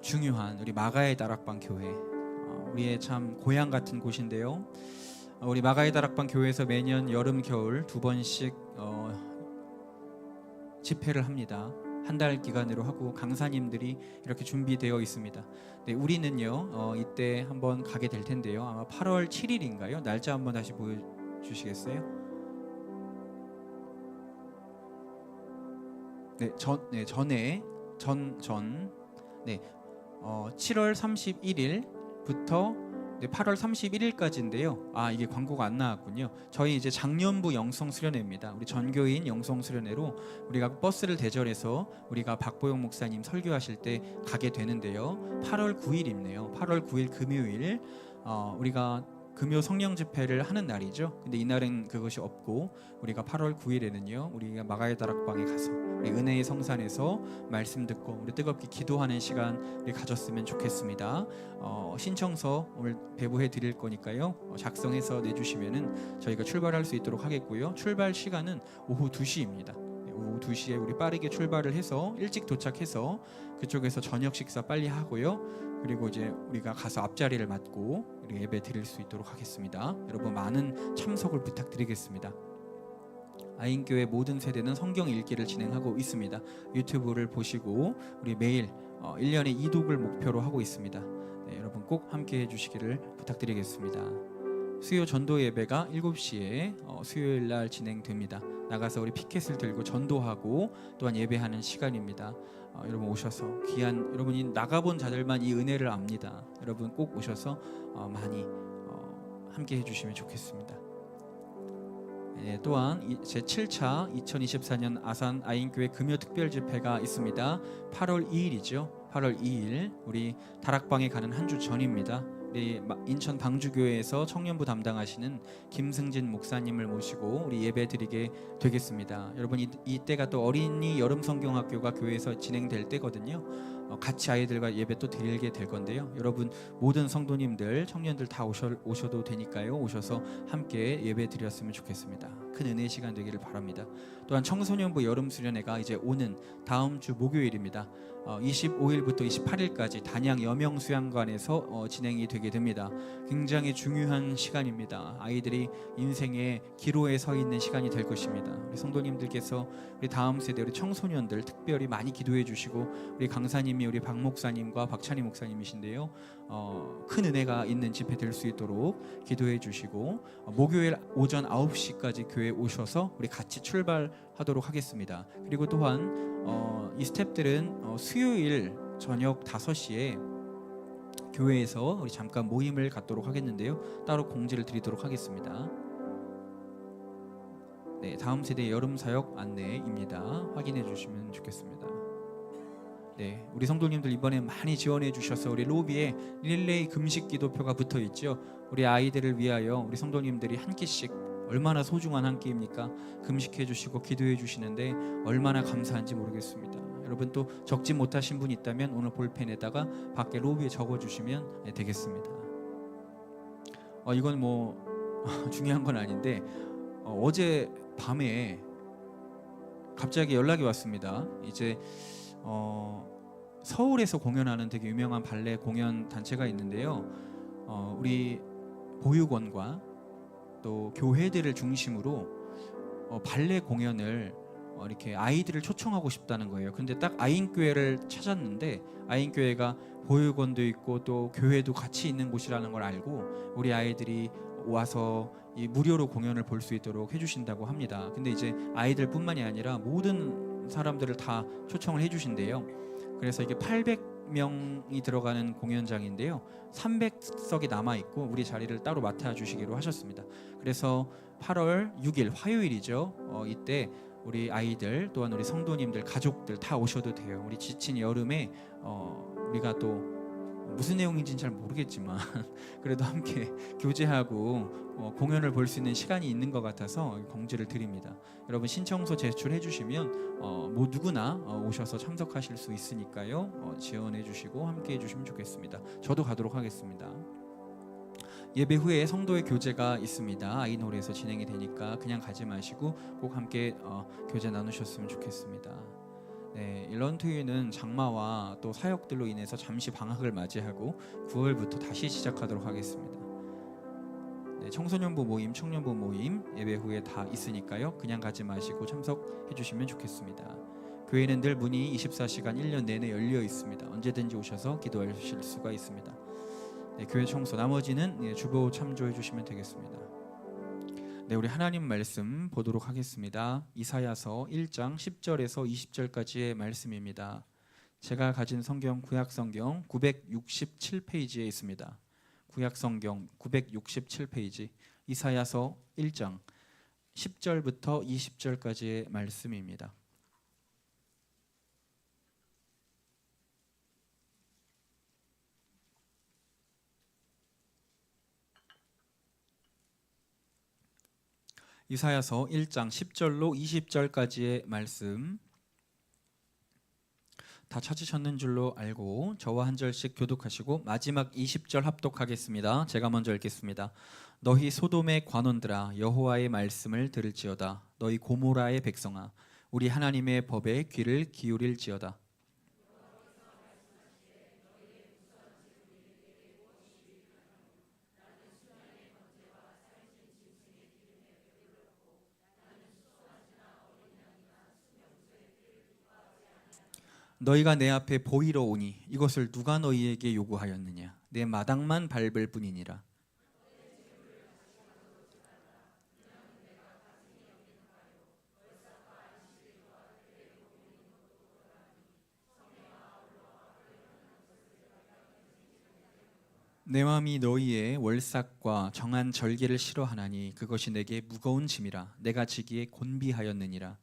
중요한 우리 마가의 다락방 교회, 우리의 참 고향 같은 곳인데요. 우리 마가의 다락방 교회에서 매년 여름 겨울 두 번씩 집회를 합니다. 한 달 기간으로 하고 강사님들이 이렇게 준비되어 있습니다. 네, 우리는요 이때 한번 가게 될 텐데요. 아마 8월 7일인가요? 날짜 한번 다시 보여주시겠어요? 네, 전에 7월 31일부터 8월 31일까지인데요. 이게 광고가 안 나왔군요. 저희 이제 작년부 영성 수련회입니다. 우리 전교인 영성 수련회로 우리가 버스를 대절해서 우리가 박보영 목사님 설교하실 때 가게 되는데요. 8월 9일이네요. 8월 9일 금요일 우리가 금요 성령 집회를 하는 날이죠. 근데 이날은 그것이 없고 우리가 8월 9일에는요 우리가 마가의 다락방에 가서 우리 은혜의 성산에서 말씀 듣고 우리 뜨겁게 기도하는 시간 우리 가졌으면 좋겠습니다. 신청서 오늘 배부해 드릴 거니까요 작성해서 내주시면은 저희가 출발할 수 있도록 하겠고요. 출발 시간은 오후 2시입니다. 오후 2시에 우리 빠르게 출발을 해서 일찍 도착해서 그쪽에서 저녁 식사 빨리 하고요. 그리고 이제 우리가 가서 앞자리를 맡고 우리 예배 드릴 수 있도록 하겠습니다. 여러분 많은 참석을 부탁드리겠습니다. 아인교회 모든 세대는 성경 읽기를 진행하고 있습니다. 유튜브를 보시고 우리 매일 1년에 2독을 목표로 하고 있습니다. 네, 여러분 꼭 함께 해주시기를 부탁드리겠습니다. 수요 전도 예배가 7시에 수요일 날 진행됩니다. 나가서 우리 피켓을 들고 전도하고 또한 예배하는 시간입니다. 여러분 오셔서 귀한 여러분이 나가본 자들만 이 은혜를 압니다. 여러분 꼭 오셔서 많이 함께 해주시면 좋겠습니다. 네, 또한 제7차 2024년 아산 아인교회 금요 특별 집회가 있습니다. 8월 2일이죠. 8월 2일 우리 다락방에 가는 한 주 전입니다. 우리 인천 방주교회에서 청년부 담당하시는 김승진 목사님을 모시고 우리 예배 드리게 되겠습니다. 여러분 이때가 또 어린이 여름 성경학교가 교회에서 진행될 때거든요. 같이 아이들과 예배 또 드리게 될 건데요. 여러분 모든 성도님들 청년들 다 오셔도 되니까요. 오셔서 함께 예배 드렸으면 좋겠습니다. 큰 은혜의 시간 되기를 바랍니다. 또한 청소년부 여름 수련회가 이제 오는 다음 주 목요일입니다. 25일부터 28일까지 단양 여명수양관에서 진행이 되게 됩니다. 굉장히 중요한 시간입니다. 아이들이 인생의 기로에 서 있는 시간이 될 것입니다. 우리 성도님들께서 우리 다음 세대 우리 청소년들 특별히 많이 기도해 주시고 우리 강사님이 우리 박 목사님과 박찬희 목사님이신데요. 큰 은혜가 있는 집회 될 수 있도록 기도해 주시고 목요일 오전 9시까지 교회에 오셔서 우리 같이 출발하도록 하겠습니다. 그리고 또한 이 스태프들은 수요일 저녁 5시에 교회에서 우리 잠깐 모임을 갖도록 하겠는데요. 따로 공지를 드리도록 하겠습니다. 네, 다음 세대 여름 사역 안내입니다. 확인해 주시면 좋겠습니다. 네, 우리 성도님들 이번에 많이 지원해 주셔서 우리 로비에 릴레이 금식 기도표가 붙어 있죠. 우리 아이들을 위하여 우리 성도님들이 한 끼씩 얼마나 소중한 한 끼입니까? 금식해 주시고 기도해 주시는데 얼마나 감사한지 모르겠습니다. 여러분 또 적지 못하신 분 있다면 오늘 볼펜에다가 밖에 로비에 적어 주시면 되겠습니다. 이건 뭐 중요한 건 아닌데 어제 밤에 갑자기 연락이 왔습니다. 이제 서울에서 공연하는 되게 유명한 발레 공연 단체가 있는데요. 우리 보육원과 또 교회들을 중심으로 발레 공연을 이렇게 아이들을 초청하고 싶다는 거예요. 근데 딱 아인교회를 찾았는데 아인교회가 보육원도 있고 또 교회도 같이 있는 곳이라는 걸 알고 우리 아이들이 와서 이 무료로 공연을 볼 수 있도록 해주신다고 합니다. 근데 이제 아이들뿐만이 아니라 모든 사람들을 다 초청을 해주신대요. 그래서 이게 800명이 들어가는 공연장인데요. 300석이 남아있고 우리 자리를 따로 맡아주시기로 하셨습니다. 그래서 8월 6일 화요일이죠. 이때 우리 아이들 또한 우리 성도님들 가족들 다 오셔도 돼요. 우리 지친 여름에 우리가 또 무슨 내용인지는 잘 모르겠지만 그래도 함께 교제하고 공연을 볼 수 있는 시간이 있는 것 같아서 공지를 드립니다. 여러분 신청서 제출해 주시면 뭐 누구나 오셔서 참석하실 수 있으니까요. 지원해 주시고 함께 해 주시면 좋겠습니다. 저도 가도록 하겠습니다. 예배 후에 성도의 교제가 있습니다. 아이노래에서 진행이 되니까 그냥 가지 마시고 꼭 함께 교제 나누셨으면 좋겠습니다. 네, 일런투유는 장마와 또 사역들로 인해서 잠시 방학을 맞이하고 9월부터 다시 시작하도록 하겠습니다. 네, 청소년부 모임, 청년부 모임 예배 후에 다 있으니까요. 그냥 가지 마시고 참석해 주시면 좋겠습니다. 교회는 늘 문이 24시간 1년 내내 열려 있습니다. 언제든지 오셔서 기도하실 수가 있습니다. 네, 교회 청소 나머지는 주보 참조해 주시면 되겠습니다. 네, 우리 하나님 말씀 보도록 하겠습니다. 이사야서 1장 10절에서 20절까지의 말씀입니다. 제가 가진 성경 구약성경 967페이지에 있습니다. 구약성경 967페이지 이사야서 1장 10절부터 20절까지의 말씀입니다. 이사야서 1장 10절로 20절까지의 말씀 다 찾으셨는 줄로 알고 저와 한 절씩 교독하시고 마지막 20절 합독하겠습니다. 제가 먼저 읽겠습니다. 너희 소돔의 관원들아 여호와의 말씀을 들을지어다. 너희 고모라의 백성아 우리 하나님의 법에 귀를 기울일지어다. 너희가 내 앞에 보이러 오니 이것을 누가 너희에게 요구하였느냐? 내 마당만 밟을 뿐이니라. 내 마음이 너희의 월삭과 정한 절개를 싫어하나니 그것이 내게 무거운 짐이라 내가 지기에 곤비하였느니라.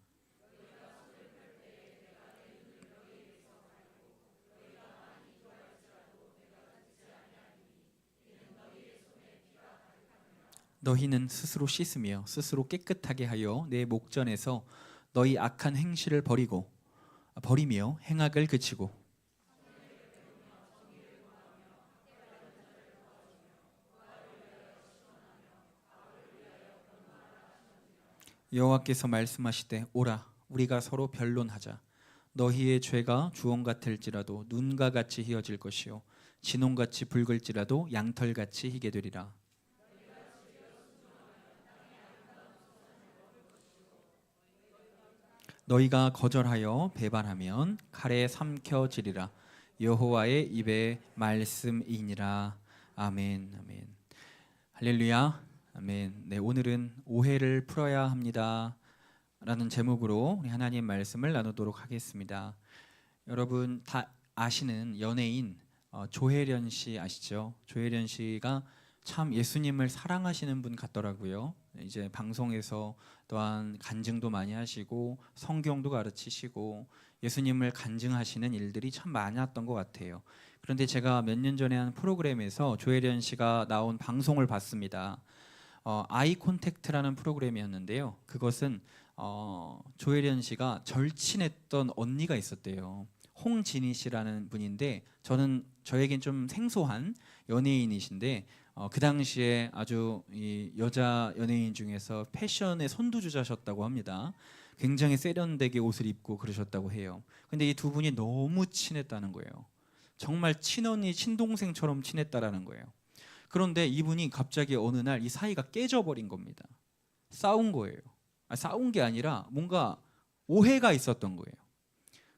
너희는 스스로 씻으며 스스로 깨끗하게 하여 내 목전에서 너희 악한 행실을 버리며 행악을 그치고 여호와께서 말씀하시되 오라 우리가 서로 변론하자. 너희의 죄가 주홍 같을지라도 눈과 같이 희어질 것이요 진홍같이 붉을지라도 양털같이 희게 되리라. 너희가 거절하여 배반하면 칼에 삼켜지리라. 여호와의 입의 말씀이니라. 아멘. 아멘. 할렐루야. 아멘. 네, 오늘은 오해를 풀어야 합니다. 라는 제목으로 우리 하나님 말씀을 나누도록 하겠습니다. 여러분 다 아시는 연예인 조혜련 씨 아시죠? 조혜련 씨가 참 예수님을 사랑하시는 분 같더라고요. 이제 방송에서 또한 간증도 많이 하시고 성경도 가르치시고 예수님을 간증하시는 일들이 참 많았던 것 같아요. 그런데 제가 몇 년 전에 한 프로그램에서 조혜련 씨가 나온 방송을 봤습니다. 아이 콘택트라는 프로그램이었는데요. 그것은 조혜련 씨가 절친했던 언니가 있었대요. 홍진희 씨라는 분인데 저에겐 좀 생소한 연예인이신데 그 당시에 아주 이 여자 연예인 중에서 패션의 선두주자셨다고 합니다. 굉장히 세련되게 옷을 입고 그러셨다고 해요. 근데 이 두 분이 너무 친했다는 거예요. 정말 친언니 친동생처럼 친했다라는 거예요. 그런데 이분이 갑자기 어느 날 이 사이가 깨져버린 겁니다. 싸운 거예요. 싸운 게 아니라 뭔가 오해가 있었던 거예요.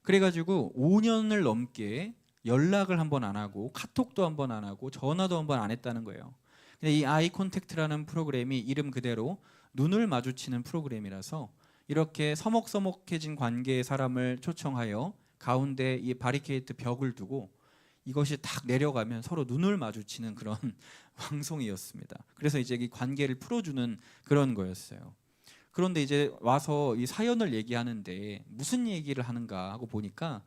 그래가지고 5년을 넘게 연락을 한 번 안 하고 카톡도 한 번 안 하고 전화도 한 번 안 했다는 거예요. 근데 이 아이 콘택트라는 프로그램이 이름 그대로 눈을 마주치는 프로그램이라서 이렇게 서먹서먹해진 관계의 사람을 초청하여 가운데 이 바리케이트 벽을 두고 이것이 탁 내려가면 서로 눈을 마주치는 그런 방송이었습니다. 그래서 이제 이 관계를 풀어주는 그런 거였어요. 그런데 이제 와서 이 사연을 얘기하는데 무슨 얘기를 하는가 하고 보니까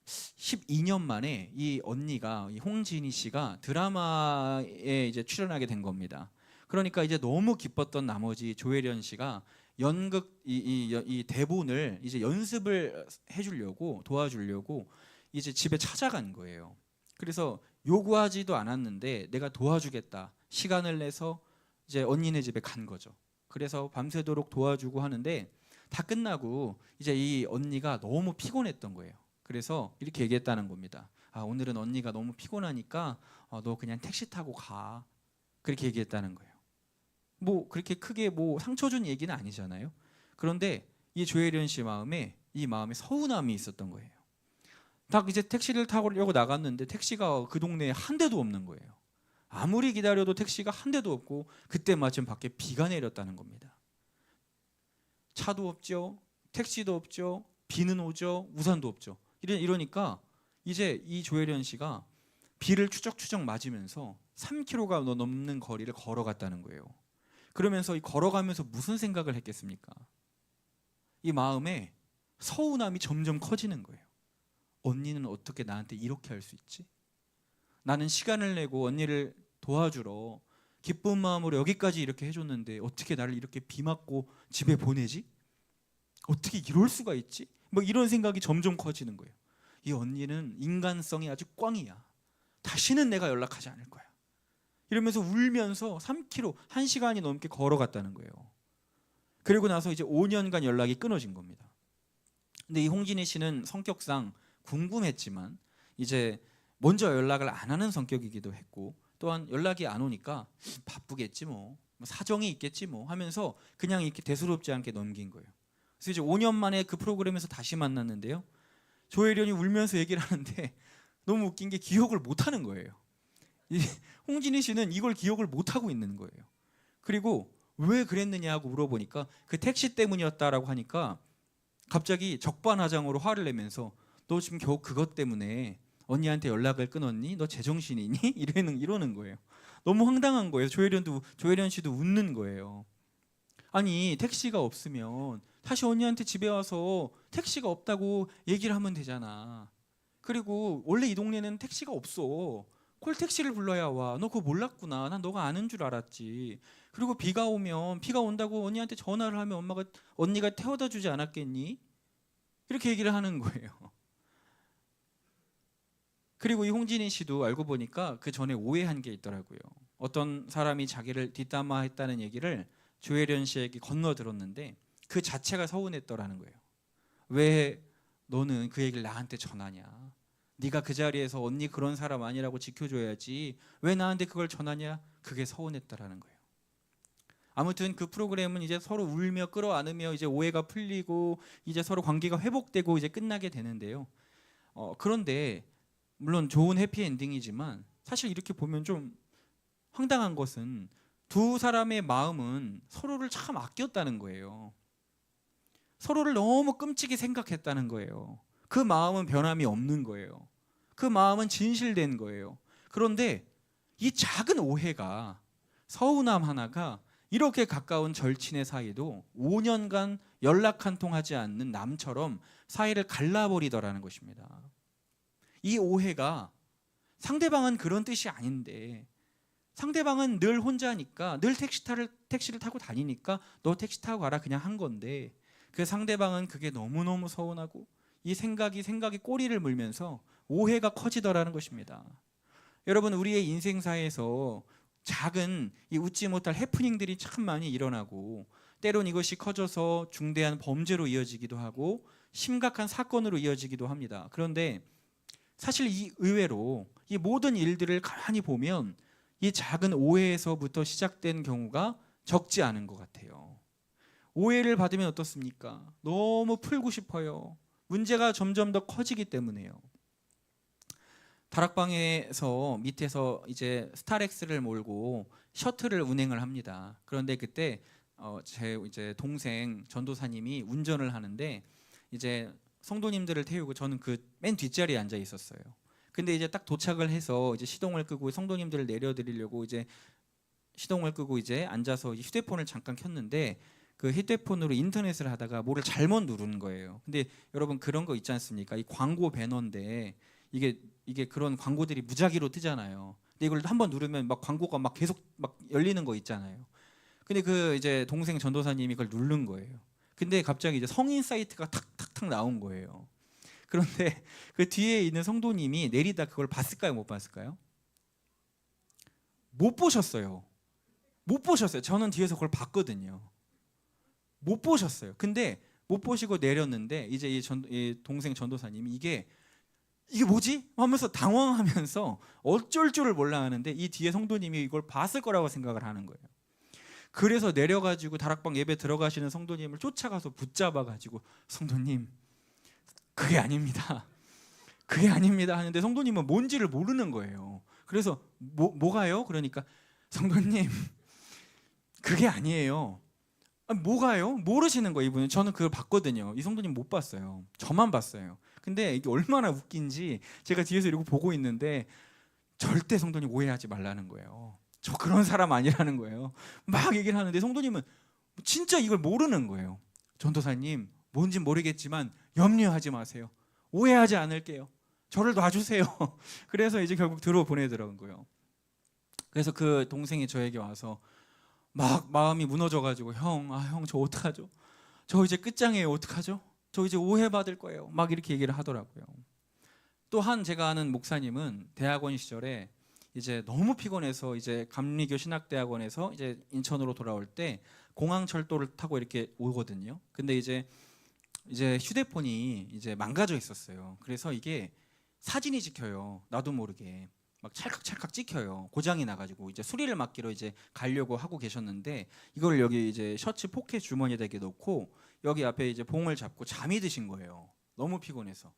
12년 만에 이 언니가 이 홍진희 씨가 드라마에 이제 출연하게 된 겁니다. 그러니까 이제 너무 기뻤던 나머지 조혜련 씨가 연극 이 대본을 이제 연습을 해주려고 도와주려고 이제 집에 찾아간 거예요. 그래서 요구하지도 않았는데 내가 도와주겠다 시간을 내서 이제 언니네 집에 간 거죠. 그래서 밤새도록 도와주고 하는데 다 끝나고 이제 이 언니가 너무 피곤했던 거예요. 그래서 이렇게 얘기했다는 겁니다. 오늘은 언니가 너무 피곤하니까 너 그냥 택시 타고 가. 그렇게 얘기했다는 거예요. 뭐 그렇게 크게 뭐 상처 준 얘기는 아니잖아요. 그런데 이 조혜련 씨 마음에 이 마음에 서운함이 있었던 거예요. 딱 이제 택시를 타려고 나갔는데 택시가 그 동네에 한 대도 없는 거예요. 아무리 기다려도 택시가 한 대도 없고 그때 마침 밖에 비가 내렸다는 겁니다. 차도 없죠. 택시도 없죠. 비는 오죠. 우산도 없죠. 이러니까 이제 이 조혜련 씨가 비를 추적추적 맞으면서 3km가 넘는 거리를 걸어갔다는 거예요. 그러면서 이 걸어가면서 무슨 생각을 했겠습니까? 이 마음에 서운함이 점점 커지는 거예요. 언니는 어떻게 나한테 이렇게 할 수 있지? 나는 시간을 내고 언니를 도와주러 기쁜 마음으로 여기까지 이렇게 해줬는데 어떻게 나를 이렇게 비 맞고 집에 보내지? 어떻게 이럴 수가 있지? 뭐 이런 생각이 점점 커지는 거예요. 이 언니는 인간성이 아주 꽝이야. 다시는 내가 연락하지 않을 거야. 이러면서 울면서 3km, 1시간이 넘게 걸어갔다는 거예요. 그리고 나서 이제 5년간 연락이 끊어진 겁니다. 근데 이 홍진희 씨는 성격상 궁금했지만 이제 먼저 연락을 안 하는 성격이기도 했고 또한 연락이 안 오니까 바쁘겠지 뭐 사정이 있겠지 뭐 하면서 그냥 이렇게 대수롭지 않게 넘긴 거예요. 그래서 이제 5년 만에 그 프로그램에서 다시 만났는데요. 조혜련이 울면서 얘기를 하는데 너무 웃긴 게 기억을 못 하는 거예요. 홍진희 씨는 이걸 기억을 못 하고 있는 거예요. 그리고 왜 그랬느냐고 물어보니까 그 택시 때문이었다라고 하니까 갑자기 적반하장으로 화를 내면서 너 지금 겨우 그것 때문에 언니한테 연락을 끊었니? 너 제정신이니? 이러는 거예요. 너무 황당한 거예요. 조혜련 씨도 웃는 거예요. 아니 택시가 없으면 다시 언니한테 집에 와서 택시가 없다고 얘기를 하면 되잖아. 그리고 원래 이 동네는 택시가 없어. 콜택시를 불러야 와. 너 그거 몰랐구나. 난 너가 아는 줄 알았지. 그리고 비가 온다고 언니한테 전화를 하면 언니가 태워다 주지 않았겠니? 이렇게 얘기를 하는 거예요. 그리고 이 홍진희 씨도 알고 보니까 그 전에 오해한 게 있더라고요. 어떤 사람이 자기를 뒷담화했다는 얘기를 조혜련 씨에게 건너 들었는데 그 자체가 서운했더라는 거예요. 왜 너는 그 얘기를 나한테 전하냐? 네가 그 자리에서 언니 그런 사람 아니라고 지켜줘야지. 왜 나한테 그걸 전하냐? 그게 서운했다라는 거예요. 아무튼 그 프로그램은 이제 서로 울며 끌어안으며 이제 오해가 풀리고 이제 서로 관계가 회복되고 이제 끝나게 되는데요. 그런데 물론 좋은 해피엔딩이지만 사실 이렇게 보면 좀 황당한 것은 두 사람의 마음은 서로를 참 아꼈다는 거예요. 서로를 너무 끔찍이 생각했다는 거예요. 그 마음은 변함이 없는 거예요. 그 마음은 진실된 거예요. 그런데 이 작은 오해가 서운함 하나가 이렇게 가까운 절친의 사이도 5년간 연락 한 통 하지 않는 남처럼 사이를 갈라버리더라는 것입니다. 이 오해가 상대방은 그런 뜻이 아닌데 상대방은 늘 혼자니까 늘 택시를 타고 다니니까 너 택시 타고 가라 그냥 한 건데 그 상대방은 그게 너무너무 서운하고 이 생각이 꼬리를 물면서 오해가 커지더라는 것입니다. 여러분 우리의 인생사에서 작은 이 웃지 못할 해프닝들이 참 많이 일어나고 때론 이것이 커져서 중대한 범죄로 이어지기도 하고 심각한 사건으로 이어지기도 합니다. 그런데 사실 이 의외로 이 모든 일들을 가만히 보면 이 작은 오해에서부터 시작된 경우가 적지 않은 것 같아요. 오해를 받으면 어떻습니까? 너무 풀고 싶어요. 문제가 점점 더 커지기 때문에요. 다락방에서 밑에서 이제 스타렉스를 몰고 셔틀을 운행을 합니다. 그런데 그때 제 이제 동생 전도사님이 운전을 하는데 이제 성도님들을 태우고 저는 그 맨 뒷자리에 앉아 있었어요. 근데 이제 딱 도착을 해서 이제 시동을 끄고 성도님들을 내려드리려고 이제 시동을 끄고 이제 앉아서 휴대폰을 잠깐 켰는데 그 휴대폰으로 인터넷을 하다가 뭐를 잘못 누른 거예요. 근데 여러분 그런 거 있지 않습니까? 이 광고 배너인데 이게 그런 광고들이 무작위로 뜨잖아요. 근데 이걸 한번 누르면 막 광고가 막 계속 막 열리는 거 있잖아요. 근데 그 이제 동생 전도사님이 그걸 누른 거예요. 근데 갑자기 이제 성인 사이트가 탁탁탁 나온 거예요. 그런데 그 뒤에 있는 성도님이 내리다 그걸 봤을까요? 못 봤을까요? 못 보셨어요. 못 보셨어요. 저는 뒤에서 그걸 봤거든요. 못 보셨어요. 근데 못 보시고 내렸는데 이제 이 동생 전도사님이 이게 뭐지? 하면서 당황하면서 어쩔 줄을 몰라 하는데 이 뒤에 성도님이 이걸 봤을 거라고 생각을 하는 거예요. 그래서 내려가지고 다락방 예배 들어가시는 성도님을 쫓아가서 붙잡아가지고 성도님 그게 아닙니다. 그게 아닙니다 하는데 성도님은 뭔지를 모르는 거예요. 그래서 뭐가요? 그러니까 성도님 그게 아니에요. 뭐가요? 모르시는 거예요. 이분은. 저는 그걸 봤거든요. 이 성도님 못 봤어요. 저만 봤어요. 근데 이게 얼마나 웃긴지 제가 뒤에서 이러고 보고 있는데 절대 성도님 오해하지 말라는 거예요. 저 그런 사람 아니라는 거예요. 막 얘기를 하는데 성도님은 진짜 이걸 모르는 거예요. 전도사님 뭔진 모르겠지만 염려하지 마세요. 오해하지 않을게요. 저를 놔주세요. 그래서 이제 결국 들어보내더라고요. 그래서 그 동생이 저에게 와서 막 마음이 무너져가지고 형 저 어떡하죠? 저 이제 끝장이에요. 어떡하죠? 저 이제 오해받을 거예요. 막 이렇게 얘기를 하더라고요. 또 한 제가 아는 목사님은 대학원 시절에 이제 너무 피곤해서 이제 감리교 신학대학원에서 이제 인천으로 돌아올 때 공항철도를 타고 이렇게 오거든요. 근데 이제 휴대폰이 이제 망가져 있었어요. 그래서 이게 사진이 찍혀요. 나도 모르게 막 찰칵찰칵 찍혀요. 고장이 나가지고 이제 수리를 맡기로 이제 가려고 하고 계셨는데 이걸 여기 이제 셔츠 포켓 주머니에다 이렇게 놓고 여기 앞에 이제 봉을 잡고 잠이 드신 거예요. 너무 피곤해서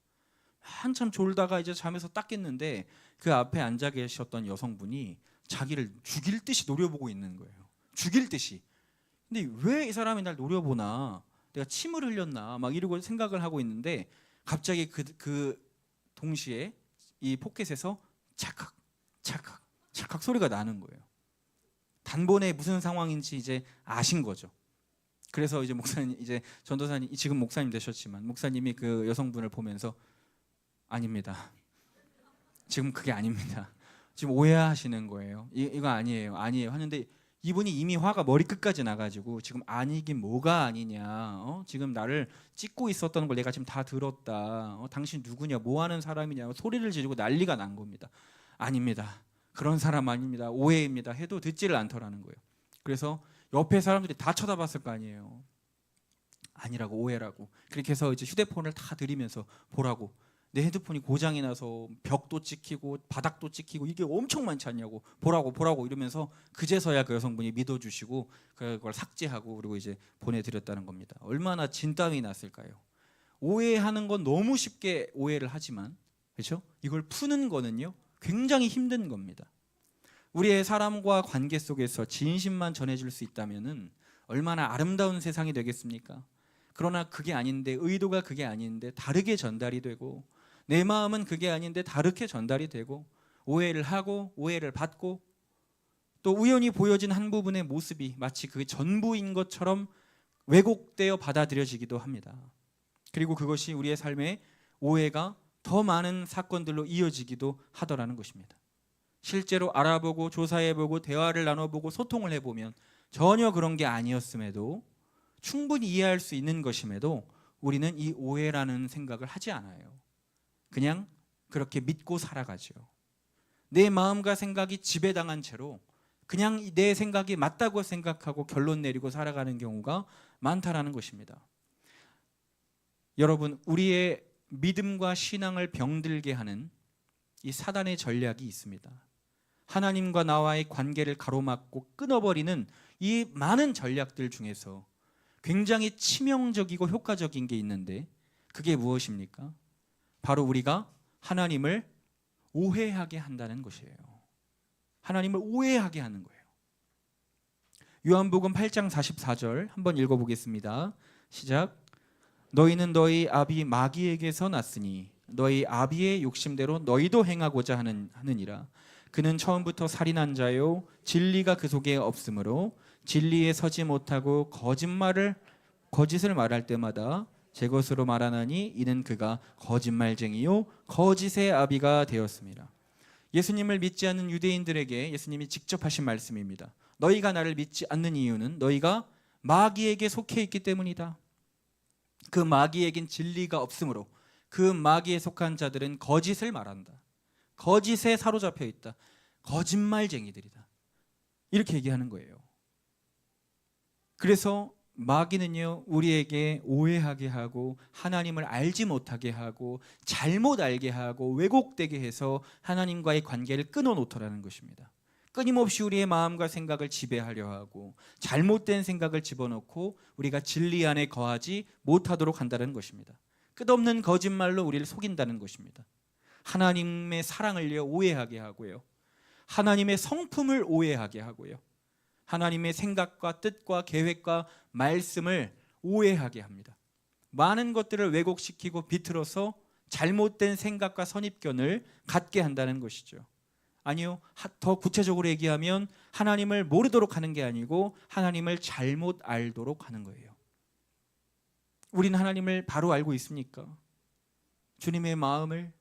한참 졸다가 이제 잠에서 딱 깼는데 그 앞에 앉아 계셨던 여성분이 자기를 죽일 듯이 노려보고 있는 거예요. 죽일 듯이. 근데 왜 이 사람이 날 노려보나? 내가 침을 흘렸나? 막 이러고 생각을 하고 있는데 갑자기 그 동시에 이 포켓에서 찰칵 찰칵 찰칵 소리가 나는 거예요. 단번에 무슨 상황인지 이제 아신 거죠. 그래서 이제 목사님 이제 전도사님 지금 목사님 되셨지만 목사님이 그 여성분을 보면서 아닙니다. 지금 그게 아닙니다. 지금 오해하시는 거예요. 이거 아니에요. 하는데 이분이 이미 화가 머리끝까지 나가지고 지금 아니긴 뭐가 아니냐. 지금 나를 찍고 있었던 걸 내가 지금 다 들었다. 당신 누구냐? 뭐 하는 사람이냐? 소리를 지르고 난리가 난 겁니다. 아닙니다. 그런 사람 아닙니다. 오해입니다. 해도 듣지를 않더라는 거예요. 그래서 옆에 사람들이 다 쳐다봤을 거 아니에요. 아니라고 오해라고. 그렇게 해서 이제 휴대폰을 다 들이면서 보라고. 내 핸드폰이 고장이 나서 벽도 찍히고 바닥도 찍히고 이게 엄청 많지 않냐고 보라고 이러면서 그제서야 그 여성분이 믿어주시고 그걸 삭제하고 그리고 이제 보내드렸다는 겁니다. 얼마나 진땀이 났을까요? 오해하는 건 너무 쉽게 오해를 하지만 그렇죠? 이걸 푸는 거는요 굉장히 힘든 겁니다. 우리의 사람과 관계 속에서 진심만 전해질 수 있다면은 얼마나 아름다운 세상이 되겠습니까? 그러나 그게 아닌데 의도가 그게 아닌데 다르게 전달이 되고 내 마음은 그게 아닌데 다르게 전달이 되고 오해를 하고 오해를 받고 또 우연히 보여진 한 부분의 모습이 마치 그게 전부인 것처럼 왜곡되어 받아들여지기도 합니다. 그리고 그것이 우리의 삶에 오해가 더 많은 사건들로 이어지기도 하더라는 것입니다. 실제로 알아보고 조사해보고 대화를 나눠보고 소통을 해보면 전혀 그런 게 아니었음에도 충분히 이해할 수 있는 것임에도 우리는 이 오해라는 생각을 하지 않아요. 그냥 그렇게 믿고 살아가죠. 내 마음과 생각이 지배당한 채로 그냥 내 생각이 맞다고 생각하고 결론 내리고 살아가는 경우가 많다라는 것입니다. 여러분, 우리의 믿음과 신앙을 병들게 하는 이 사단의 전략이 있습니다. 하나님과 나와의 관계를 가로막고 끊어버리는 이 많은 전략들 중에서 굉장히 치명적이고 효과적인 게 있는데 그게 무엇입니까? 바로 우리가 하나님을 오해하게 한다는 것이에요. 하나님을 오해하게 하는 거예요. 요한복음 8장 44절 한번 읽어보겠습니다. 시작. 너희는 너희 아비 마귀에게서 났으니 너희 아비의 욕심대로 너희도 행하고자 하느니라. 그는 처음부터 살인한 자요 진리가 그 속에 없으므로 진리에 서지 못하고 거짓을 말할 때마다 제 것으로 말하나니 이는 그가 거짓말쟁이요 거짓의 아비가 되었습니다. 예수님을 믿지 않는 유대인들에게 예수님이 직접 하신 말씀입니다. 너희가 나를 믿지 않는 이유는 너희가 마귀에게 속해 있기 때문이다. 그 마귀에겐 진리가 없으므로 그 마귀에 속한 자들은 거짓을 말한다. 거짓에 사로잡혀 있다. 거짓말쟁이들이다. 이렇게 얘기하는 거예요. 그래서 마귀는요, 우리에게 오해하게 하고 하나님을 알지 못하게 하고 잘못 알게 하고 왜곡되게 해서 하나님과의 관계를 끊어놓더라는 것입니다. 끊임없이 우리의 마음과 생각을 지배하려 하고 잘못된 생각을 집어넣고 우리가 진리 안에 거하지 못하도록 한다는 것입니다. 끝없는 거짓말로 우리를 속인다는 것입니다. 하나님의 사랑을요, 오해하게 하고요, 하나님의 성품을 오해하게 하고요, 하나님의 생각과 뜻과 계획과 말씀을 오해하게 합니다. 많은 것들을 왜곡시키고 비틀어서 잘못된 생각과 선입견을 갖게 한다는 것이죠. 아니요, 더 구체적으로 얘기하면 하나님을 모르도록 하는 게 아니고 하나님을 잘못 알도록 하는 거예요. 우리는 하나님을 바로 알고 있습니까? 주님의 마음을,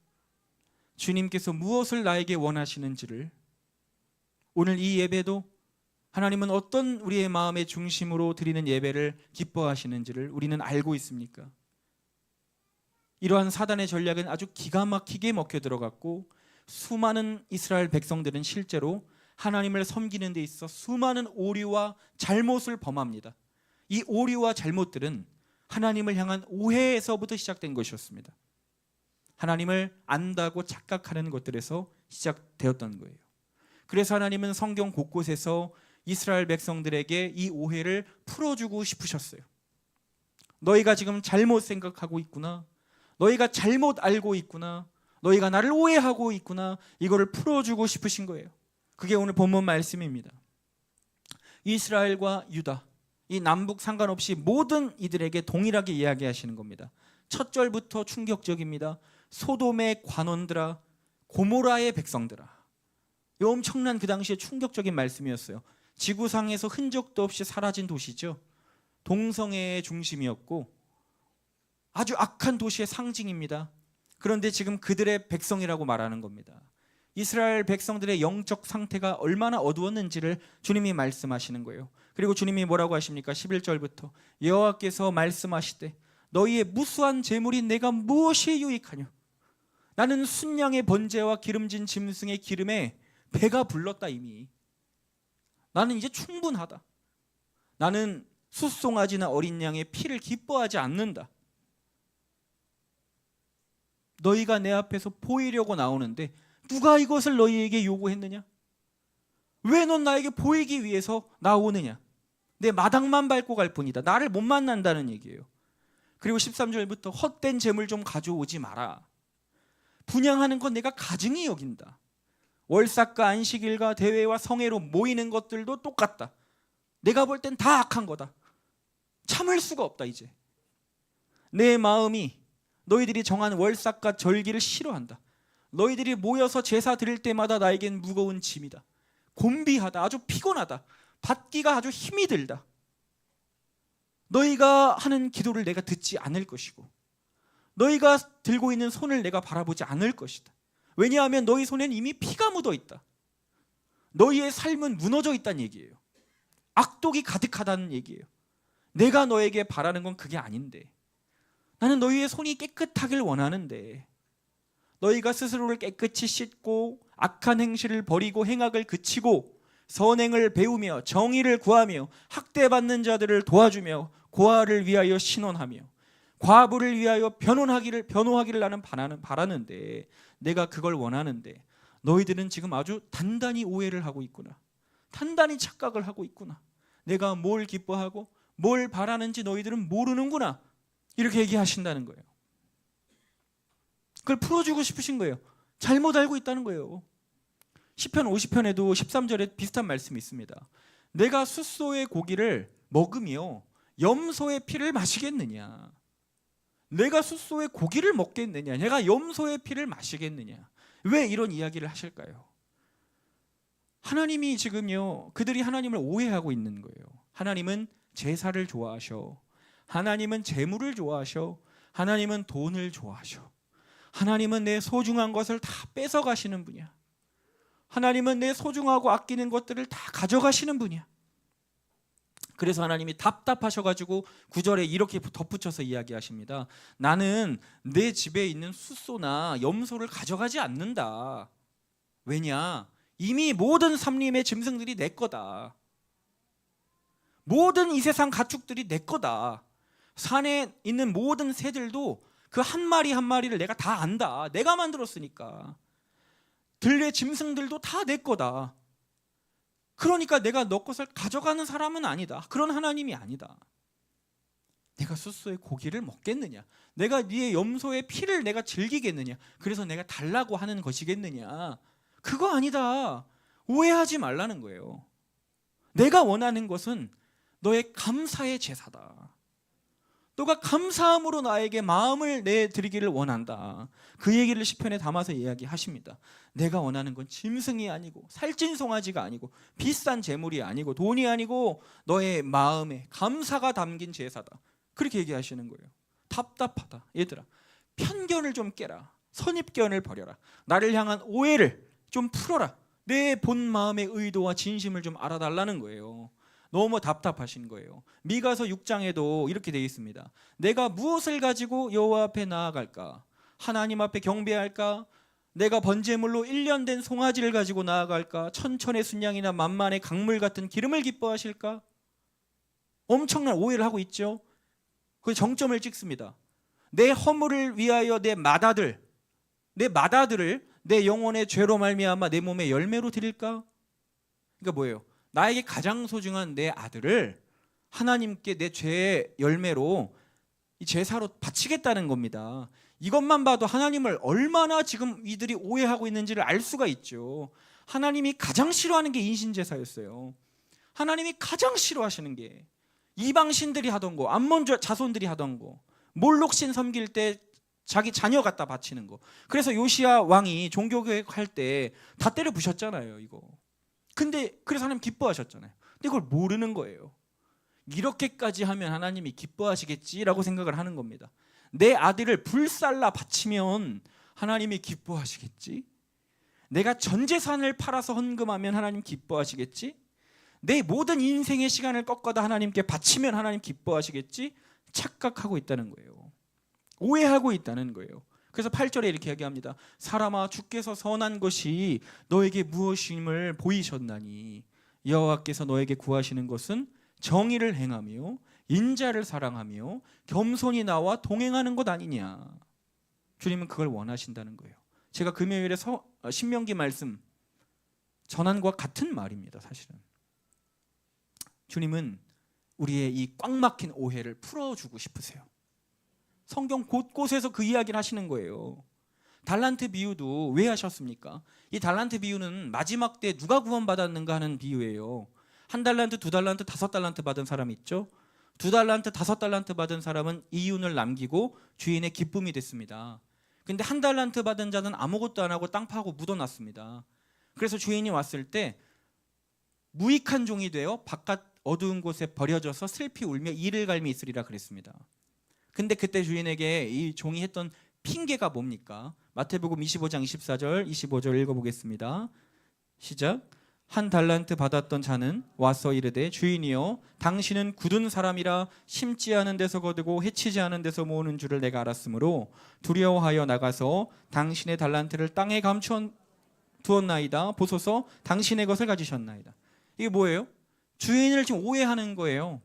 주님께서 무엇을 나에게 원하시는지를, 오늘 이 예배도 하나님은 어떤 우리의 마음의 중심으로 드리는 예배를 기뻐하시는지를 우리는 알고 있습니까? 이러한 사단의 전략은 아주 기가 막히게 먹혀 들어갔고, 수많은 이스라엘 백성들은 실제로 하나님을 섬기는 데 있어 수많은 오류와 잘못을 범합니다. 이 오류와 잘못들은 하나님을 향한 오해에서부터 시작된 것이었습니다. 하나님을 안다고 착각하는 것들에서 시작되었던 거예요. 그래서 하나님은 성경 곳곳에서 이스라엘 백성들에게 이 오해를 풀어주고 싶으셨어요. 너희가 지금 잘못 생각하고 있구나, 너희가 잘못 알고 있구나, 너희가 나를 오해하고 있구나, 이거를 풀어주고 싶으신 거예요. 그게 오늘 본문 말씀입니다. 이스라엘과 유다, 이 남북 상관없이 모든 이들에게 동일하게 이야기하시는 겁니다. 첫 절부터 충격적입니다. 소돔의 관원들아, 고모라의 백성들아. 이 엄청난 그 당시에 충격적인 말씀이었어요. 지구상에서 흔적도 없이 사라진 도시죠. 동성애의 중심이었고 아주 악한 도시의 상징입니다. 그런데 지금 그들의 백성이라고 말하는 겁니다. 이스라엘 백성들의 영적 상태가 얼마나 어두웠는지를 주님이 말씀하시는 거예요. 그리고 주님이 뭐라고 하십니까? 11절부터 여호와께서 말씀하시되 너희의 무수한 재물이 내가 무엇이 유익하뇨? 나는 순양의 번제와 기름진 짐승의 기름에 배가 불렀다. 이미 나는 이제 충분하다. 나는 숫송아지나 어린 양의 피를 기뻐하지 않는다. 너희가 내 앞에서 보이려고 나오는데 누가 이것을 너희에게 요구했느냐? 왜 넌 나에게 보이기 위해서 나오느냐? 내 마당만 밟고 갈 뿐이다. 나를 못 만난다는 얘기예요. 그리고 13절부터 헛된 재물 좀 가져오지 마라. 분양하는 건 내가 가증히 여긴다. 월삭과 안식일과 대회와 성회로 모이는 것들도 똑같다. 내가 볼 땐 다 악한 거다. 참을 수가 없다. 이제 내 마음이 너희들이 정한 월삭과 절기를 싫어한다. 너희들이 모여서 제사 드릴 때마다 나에겐 무거운 짐이다. 곤비하다. 아주 피곤하다. 받기가 아주 힘이 들다. 너희가 하는 기도를 내가 듣지 않을 것이고 너희가 들고 있는 손을 내가 바라보지 않을 것이다. 왜냐하면 너희 손엔 이미 피가 묻어 있다. 너희의 삶은 무너져 있다는 얘기예요. 악독이 가득하다는 얘기예요. 내가 너에게 바라는 건 그게 아닌데, 나는 너희의 손이 깨끗하길 원하는데, 너희가 스스로를 깨끗이 씻고 악한 행실을 버리고 행악을 그치고 선행을 배우며 정의를 구하며 학대받는 자들을 도와주며 고아를 위하여 신원하며 과부를 위하여 변호하기를 나는 바라는데, 내가 그걸 원하는데 너희들은 지금 아주 단단히 오해를 하고 있구나. 단단히 착각을 하고 있구나. 내가 뭘 기뻐하고 뭘 바라는지 너희들은 모르는구나. 이렇게 얘기하신다는 거예요. 그걸 풀어주고 싶으신 거예요. 잘못 알고 있다는 거예요. 시편 50편에도 13절에 비슷한 말씀이 있습니다. 내가 숫소의 고기를 먹으며 염소의 피를 마시겠느냐? 내가 숫소의 고기를 먹겠느냐? 내가 염소의 피를 마시겠느냐? 왜 이런 이야기를 하실까요? 하나님이 지금요, 그들이 하나님을 오해하고 있는 거예요. 하나님은 제사를 좋아하셔. 하나님은 재물을 좋아하셔. 하나님은 돈을 좋아하셔. 하나님은 내 소중한 것을 다 뺏어가시는 분이야. 하나님은 내 소중하고 아끼는 것들을 다 가져가시는 분이야. 그래서 하나님이 답답하셔가지고 9절에 이렇게 덧붙여서 이야기하십니다. 나는 내 집에 있는 숫소나 염소를 가져가지 않는다. 왜냐? 이미 모든 삼림의 짐승들이 내 거다. 모든 이 세상 가축들이 내 거다. 산에 있는 모든 새들도 그 한 마리 한 마리를 내가 다 안다. 내가 만들었으니까. 들의 짐승들도 다 내 거다. 그러니까 내가 너 것을 가져가는 사람은 아니다. 그런 하나님이 아니다. 내가 숫소의 고기를 먹겠느냐? 내가 네 염소의 피를 내가 즐기겠느냐? 그래서 내가 달라고 하는 것이겠느냐? 그거 아니다. 오해하지 말라는 거예요. 내가 원하는 것은 너의 감사의 제사다. 너가 감사함으로 나에게 마음을 내드리기를 원한다. 그 얘기를 시편에 담아서 이야기하십니다. 내가 원하는 건 짐승이 아니고 살찐 송아지가 아니고 비싼 재물이 아니고 돈이 아니고 너의 마음에 감사가 담긴 제사다. 그렇게 얘기하시는 거예요. 답답하다. 얘들아, 편견을 좀 깨라. 선입견을 버려라. 나를 향한 오해를 좀 풀어라. 내 본 마음의 의도와 진심을 좀 알아달라는 거예요. 너무 답답하신 거예요. 미가서 6장에도 이렇게 되어 있습니다. 내가 무엇을 가지고 여호와 앞에 나아갈까? 하나님 앞에 경배할까? 내가 번제물로 1년 된 송아지를 가지고 나아갈까? 천천의 순양이나 만만의 강물 같은 기름을 기뻐하실까? 엄청난 오해를 하고 있죠. 그 정점을 찍습니다. 내 허물을 위하여 내 맏아들을 내 영혼의 죄로 말미암아 내 몸의 열매로 드릴까? 그러니까 뭐예요? 나에게 가장 소중한 내 아들을 하나님께 내 죄의 열매로 이 제사로 바치겠다는 겁니다. 이것만 봐도 하나님을 얼마나 지금 이들이 오해하고 있는지를 알 수가 있죠. 하나님이 가장 싫어하는 게 인신제사였어요. 하나님이 가장 싫어하시는 게 이방신들이 하던 거, 암몬 자손들이 하던 거, 몰록신 섬길 때 자기 자녀 갖다 바치는 거. 그래서 요시야 왕이 종교개혁 할 때 다 때려 부셨잖아요, 이거. 근데 그래서 하나님 기뻐하셨잖아요. 근데 그걸 모르는 거예요. 이렇게까지 하면 하나님이 기뻐하시겠지라고 생각을 하는 겁니다. 내 아들을 불살라 바치면 하나님이 기뻐하시겠지? 내가 전 재산을 팔아서 헌금하면 하나님 기뻐하시겠지? 내 모든 인생의 시간을 꺾어다 하나님께 바치면 하나님 기뻐하시겠지? 착각하고 있다는 거예요. 오해하고 있다는 거예요. 그래서 8절에 이렇게 이야기합니다. 사람아, 주께서 선한 것이 너에게 무엇임을 보이셨나니 여호와께서 너에게 구하시는 것은 정의를 행하며 인자를 사랑하며 겸손히 나와 동행하는 것 아니냐. 주님은 그걸 원하신다는 거예요. 제가 금요일에 신명기 말씀 전한 것과 같은 말입니다. 사실은 주님은 우리의 이 꽉 막힌 오해를 풀어주고 싶으세요. 성경 곳곳에서 그 이야기를 하시는 거예요. 달란트 비유도 왜 하셨습니까? 이 달란트 비유는 마지막 때 누가 구원받았는가 하는 비유예요. 1달란트, 2달란트, 5달란트 받은 사람 있죠? 2달란트, 5달란트 받은 사람은 이윤을 남기고 주인의 기쁨이 됐습니다. 근데 1달란트 받은 자는 아무것도 안 하고 땅 파고 묻어놨습니다. 그래서 주인이 왔을 때 무익한 종이 되어 바깥 어두운 곳에 버려져서 슬피 울며 이를 갈미 있으리라 그랬습니다. 근데 그때 주인에게 이 종이 했던 핑계가 뭡니까? 마태복음 25장 24절 25절 읽어보겠습니다. 시작. 1달란트 받았던 자는 와서 이르되 주인이여 당신은 굳은 사람이라 심지 않은 데서 거두고 해치지 않은 데서 모으는 줄을 내가 알았으므로 두려워하여 나가서 당신의 달란트를 땅에 감추어 두었나이다. 보소서 당신의 것을 가지셨나이다. 이게 뭐예요? 주인을 지금 오해하는 거예요.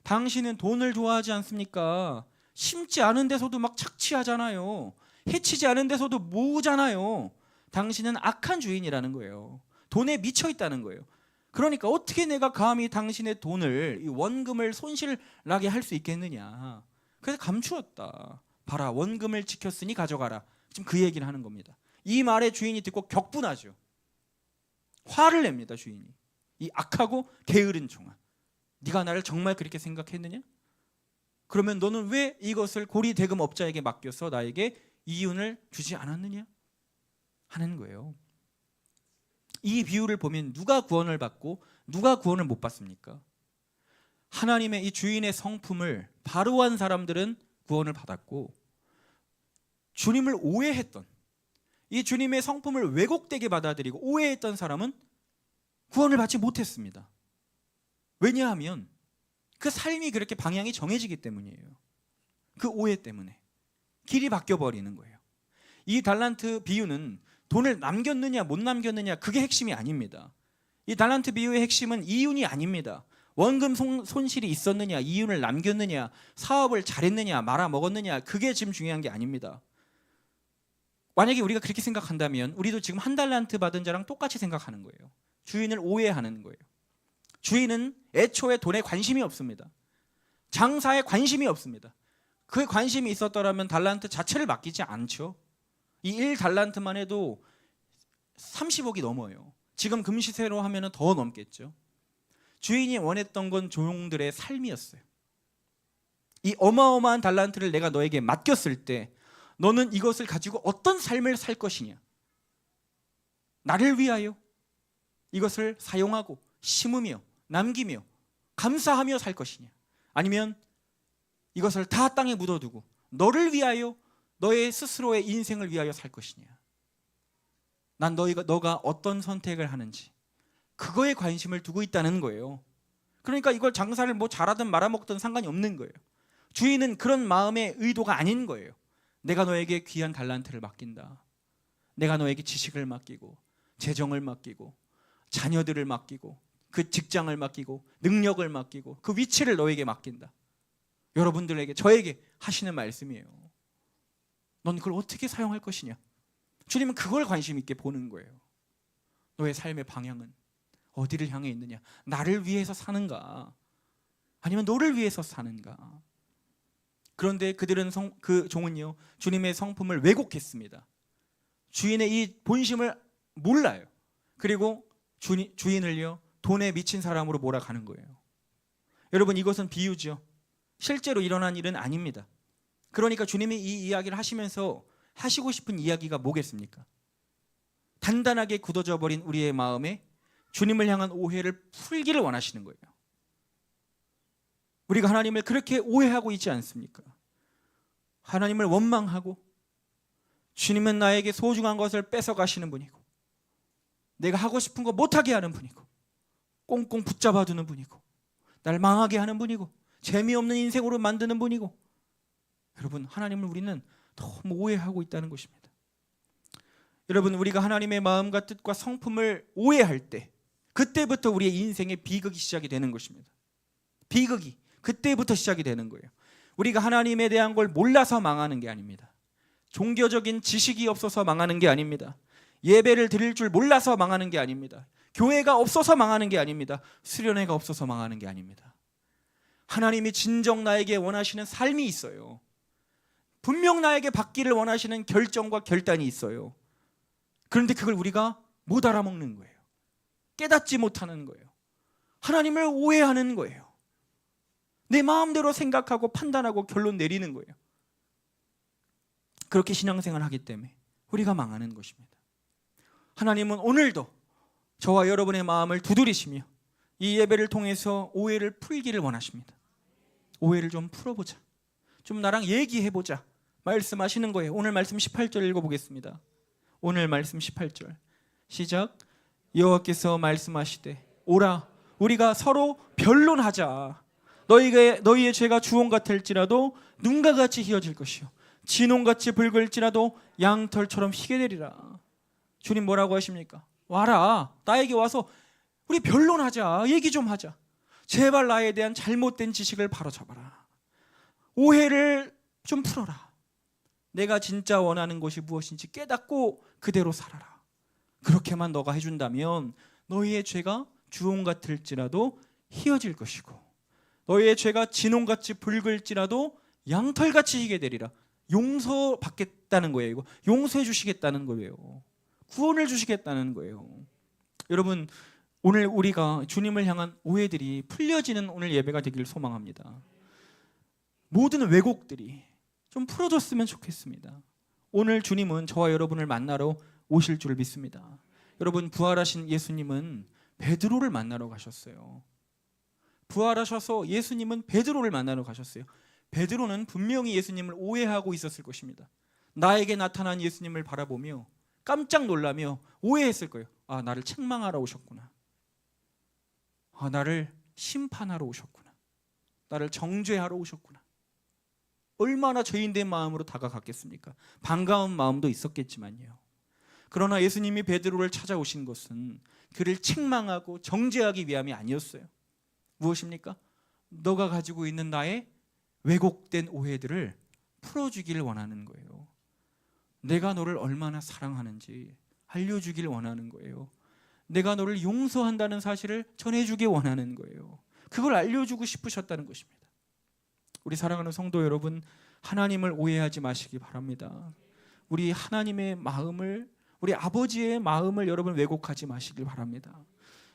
당신은 돈을 좋아하지 않습니까? 심지 않은 데서도 막 착취하잖아요. 해치지 않은 데서도 모으잖아요. 당신은 악한 주인이라는 거예요. 돈에 미쳐 있다는 거예요. 그러니까 어떻게 내가 감히 당신의 돈을, 이 원금을 손실나게 할 수 있겠느냐. 그래서 감추었다. 봐라, 원금을 지켰으니 가져가라. 지금 그 얘기를 하는 겁니다. 이 말에 주인이 듣고 격분하죠. 화를 냅니다, 주인이. 이 악하고 게으른 종아, 네가 나를 정말 그렇게 생각했느냐? 그러면 너는 왜 이것을 고리대금업자에게 맡겨서 나에게 이윤을 주지 않았느냐? 하는 거예요. 이 비유를 보면 누가 구원을 받고 누가 구원을 못 받습니까? 하나님의 이 주인의 성품을 바로 한 사람들은 구원을 받았고, 주님을 오해했던, 이 주님의 성품을 왜곡되게 받아들이고 오해했던 사람은 구원을 받지 못했습니다. 왜냐하면 그 삶이 그렇게 방향이 정해지기 때문이에요. 그 오해 때문에 길이 바뀌어버리는 거예요. 이 달란트 비유는 돈을 남겼느냐 못 남겼느냐 그게 핵심이 아닙니다. 이 달란트 비유의 핵심은 이윤이 아닙니다. 원금 손실이 있었느냐, 이윤을 남겼느냐, 사업을 잘했느냐, 말아먹었느냐, 그게 지금 중요한 게 아닙니다. 만약에 우리가 그렇게 생각한다면 우리도 지금 한 달란트 받은 자랑 똑같이 생각하는 거예요. 주인을 오해하는 거예요. 주인은 애초에 돈에 관심이 없습니다. 장사에 관심이 없습니다. 그 관심이 있었더라면 달란트 자체를 맡기지 않죠. 이 1달란트만 해도 30억이 넘어요. 지금 금시세로 하면 더 넘겠죠. 주인이 원했던 건 종들의 삶이었어요. 이 어마어마한 달란트를 내가 너에게 맡겼을 때 너는 이것을 가지고 어떤 삶을 살 것이냐, 나를 위하여 이것을 사용하고 심으며 남기며 감사하며 살 것이냐, 아니면 이것을 다 땅에 묻어두고 너를 위하여 너의 스스로의 인생을 위하여 살 것이냐. 난 너가 어떤 선택을 하는지 그거에 관심을 두고 있다는 거예요. 그러니까 이걸 장사를 뭐 잘하든 말아먹든 상관이 없는 거예요. 주인은 그런 마음의 의도가 아닌 거예요. 내가 너에게 귀한 달란트를 맡긴다. 내가 너에게 지식을 맡기고 재정을 맡기고 자녀들을 맡기고 그 직장을 맡기고 능력을 맡기고 그 위치를 너에게 맡긴다. 여러분들에게, 저에게 하시는 말씀이에요. 넌 그걸 어떻게 사용할 것이냐. 주님은 그걸 관심 있게 보는 거예요. 너의 삶의 방향은 어디를 향해 있느냐. 나를 위해서 사는가, 아니면 너를 위해서 사는가. 그런데 그들은 그 종은요, 주님의 성품을 왜곡했습니다. 주인의 이 본심을 몰라요. 그리고 주인을요, 돈에 미친 사람으로 몰아가는 거예요. 여러분, 이것은 비유죠. 실제로 일어난 일은 아닙니다. 그러니까 주님이 이 이야기를 하시면서 하시고 싶은 이야기가 뭐겠습니까? 단단하게 굳어져 버린 우리의 마음에 주님을 향한 오해를 풀기를 원하시는 거예요. 우리가 하나님을 그렇게 오해하고 있지 않습니까? 하나님을 원망하고 주님은 나에게 소중한 것을 뺏어가시는 분이고 내가 하고 싶은 거 못하게 하는 분이고 꽁꽁 붙잡아두는 분이고 날 망하게 하는 분이고 재미없는 인생으로 만드는 분이고. 여러분, 하나님을 우리는 너무 오해하고 있다는 것입니다. 여러분, 우리가 하나님의 마음과 뜻과 성품을 오해할 때 그때부터 우리의 인생의 비극이 시작이 되는 것입니다. 비극이 그때부터 시작이 되는 거예요. 우리가 하나님에 대한 걸 몰라서 망하는 게 아닙니다. 종교적인 지식이 없어서 망하는 게 아닙니다. 예배를 드릴 줄 몰라서 망하는 게 아닙니다. 교회가 없어서 망하는 게 아닙니다. 수련회가 없어서 망하는 게 아닙니다. 하나님이 진정 나에게 원하시는 삶이 있어요. 분명 나에게 받기를 원하시는 결정과 결단이 있어요. 그런데 그걸 우리가 못 알아먹는 거예요. 깨닫지 못하는 거예요. 하나님을 오해하는 거예요. 내 마음대로 생각하고 판단하고 결론 내리는 거예요. 그렇게 신앙생활을 하기 때문에 우리가 망하는 것입니다. 하나님은 오늘도 저와 여러분의 마음을 두드리시며 이 예배를 통해서 오해를 풀기를 원하십니다. 오해를 좀 풀어보자, 좀 나랑 얘기해보자 말씀하시는 거예요. 오늘 말씀 18절 읽어보겠습니다. 오늘 말씀 18절 시작. 여호와께서 말씀하시되 오라 우리가 서로 변론하자. 너희의 죄가 주홍 같을지라도 눈과 같이 희어질 것이요 진홍같이 붉을지라도 양털처럼 희게 되리라. 주님 뭐라고 하십니까? 와라, 나에게 와서 우리 변론하자, 얘기 좀 하자. 제발 나에 대한 잘못된 지식을 바로잡아라. 오해를 좀 풀어라. 내가 진짜 원하는 것이 무엇인지 깨닫고 그대로 살아라. 그렇게만 너가 해준다면 너희의 죄가 주홍 같을지라도 희어질 것이고 너희의 죄가 진홍같이 붉을지라도 양털같이 희게 되리라. 용서받겠다는 거예요. 이거 용서해 주시겠다는 거예요. 구원을 주시겠다는 거예요. 여러분, 오늘 우리가 주님을 향한 오해들이 풀려지는 오늘 예배가 되기를 소망합니다. 모든 왜곡들이 좀 풀어졌으면 좋겠습니다. 오늘 주님은 저와 여러분을 만나러 오실 줄 믿습니다. 여러분, 부활하신 예수님은 베드로를 만나러 가셨어요. 부활하셔서 예수님은 베드로를 만나러 가셨어요. 베드로는 분명히 예수님을 오해하고 있었을 것입니다. 나에게 나타난 예수님을 바라보며 깜짝 놀라며 오해했을 거예요. 아, 나를 책망하러 오셨구나. 아, 나를 심판하러 오셨구나. 나를 정죄하러 오셨구나. 얼마나 죄인된 마음으로 다가갔겠습니까? 반가운 마음도 있었겠지만요. 그러나 예수님이 베드로를 찾아오신 것은 그를 책망하고 정죄하기 위함이 아니었어요. 무엇입니까? 너가 가지고 있는 나의 왜곡된 오해들을 풀어주기를 원하는 거예요. 내가 너를 얼마나 사랑하는지 알려주기를 원하는 거예요. 내가 너를 용서한다는 사실을 전해주기 원하는 거예요. 그걸 알려주고 싶으셨다는 것입니다. 우리 사랑하는 성도 여러분, 하나님을 오해하지 마시기 바랍니다. 우리 하나님의 마음을, 우리 아버지의 마음을 여러분 왜곡하지 마시길 바랍니다.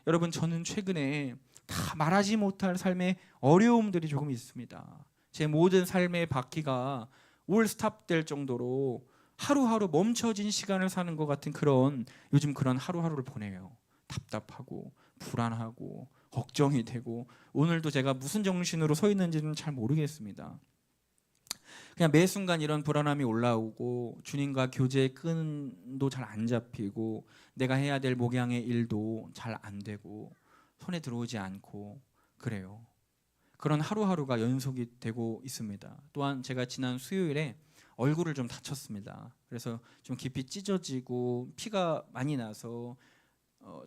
여러분, 저는 최근에 다 말하지 못할 삶의 어려움들이 조금 있습니다. 제 모든 삶의 바퀴가 올 스탑될 정도로 하루하루 멈춰진 시간을 사는 것 같은 요즘 그런 하루하루를 보내요. 답답하고 불안하고 걱정이 되고, 오늘도 제가 무슨 정신으로 서 있는지는 잘 모르겠습니다. 그냥 매 순간 이런 불안함이 올라오고, 주님과 교제의 끈도 잘 안 잡히고, 내가 해야 될 목양의 일도 잘 안 되고, 손에 들어오지 않고 그래요. 그런 하루하루가 연속이 되고 있습니다. 또한 제가 지난 수요일에 얼굴을 좀 다쳤습니다. 그래서 좀 깊이 찢어지고 피가 많이 나서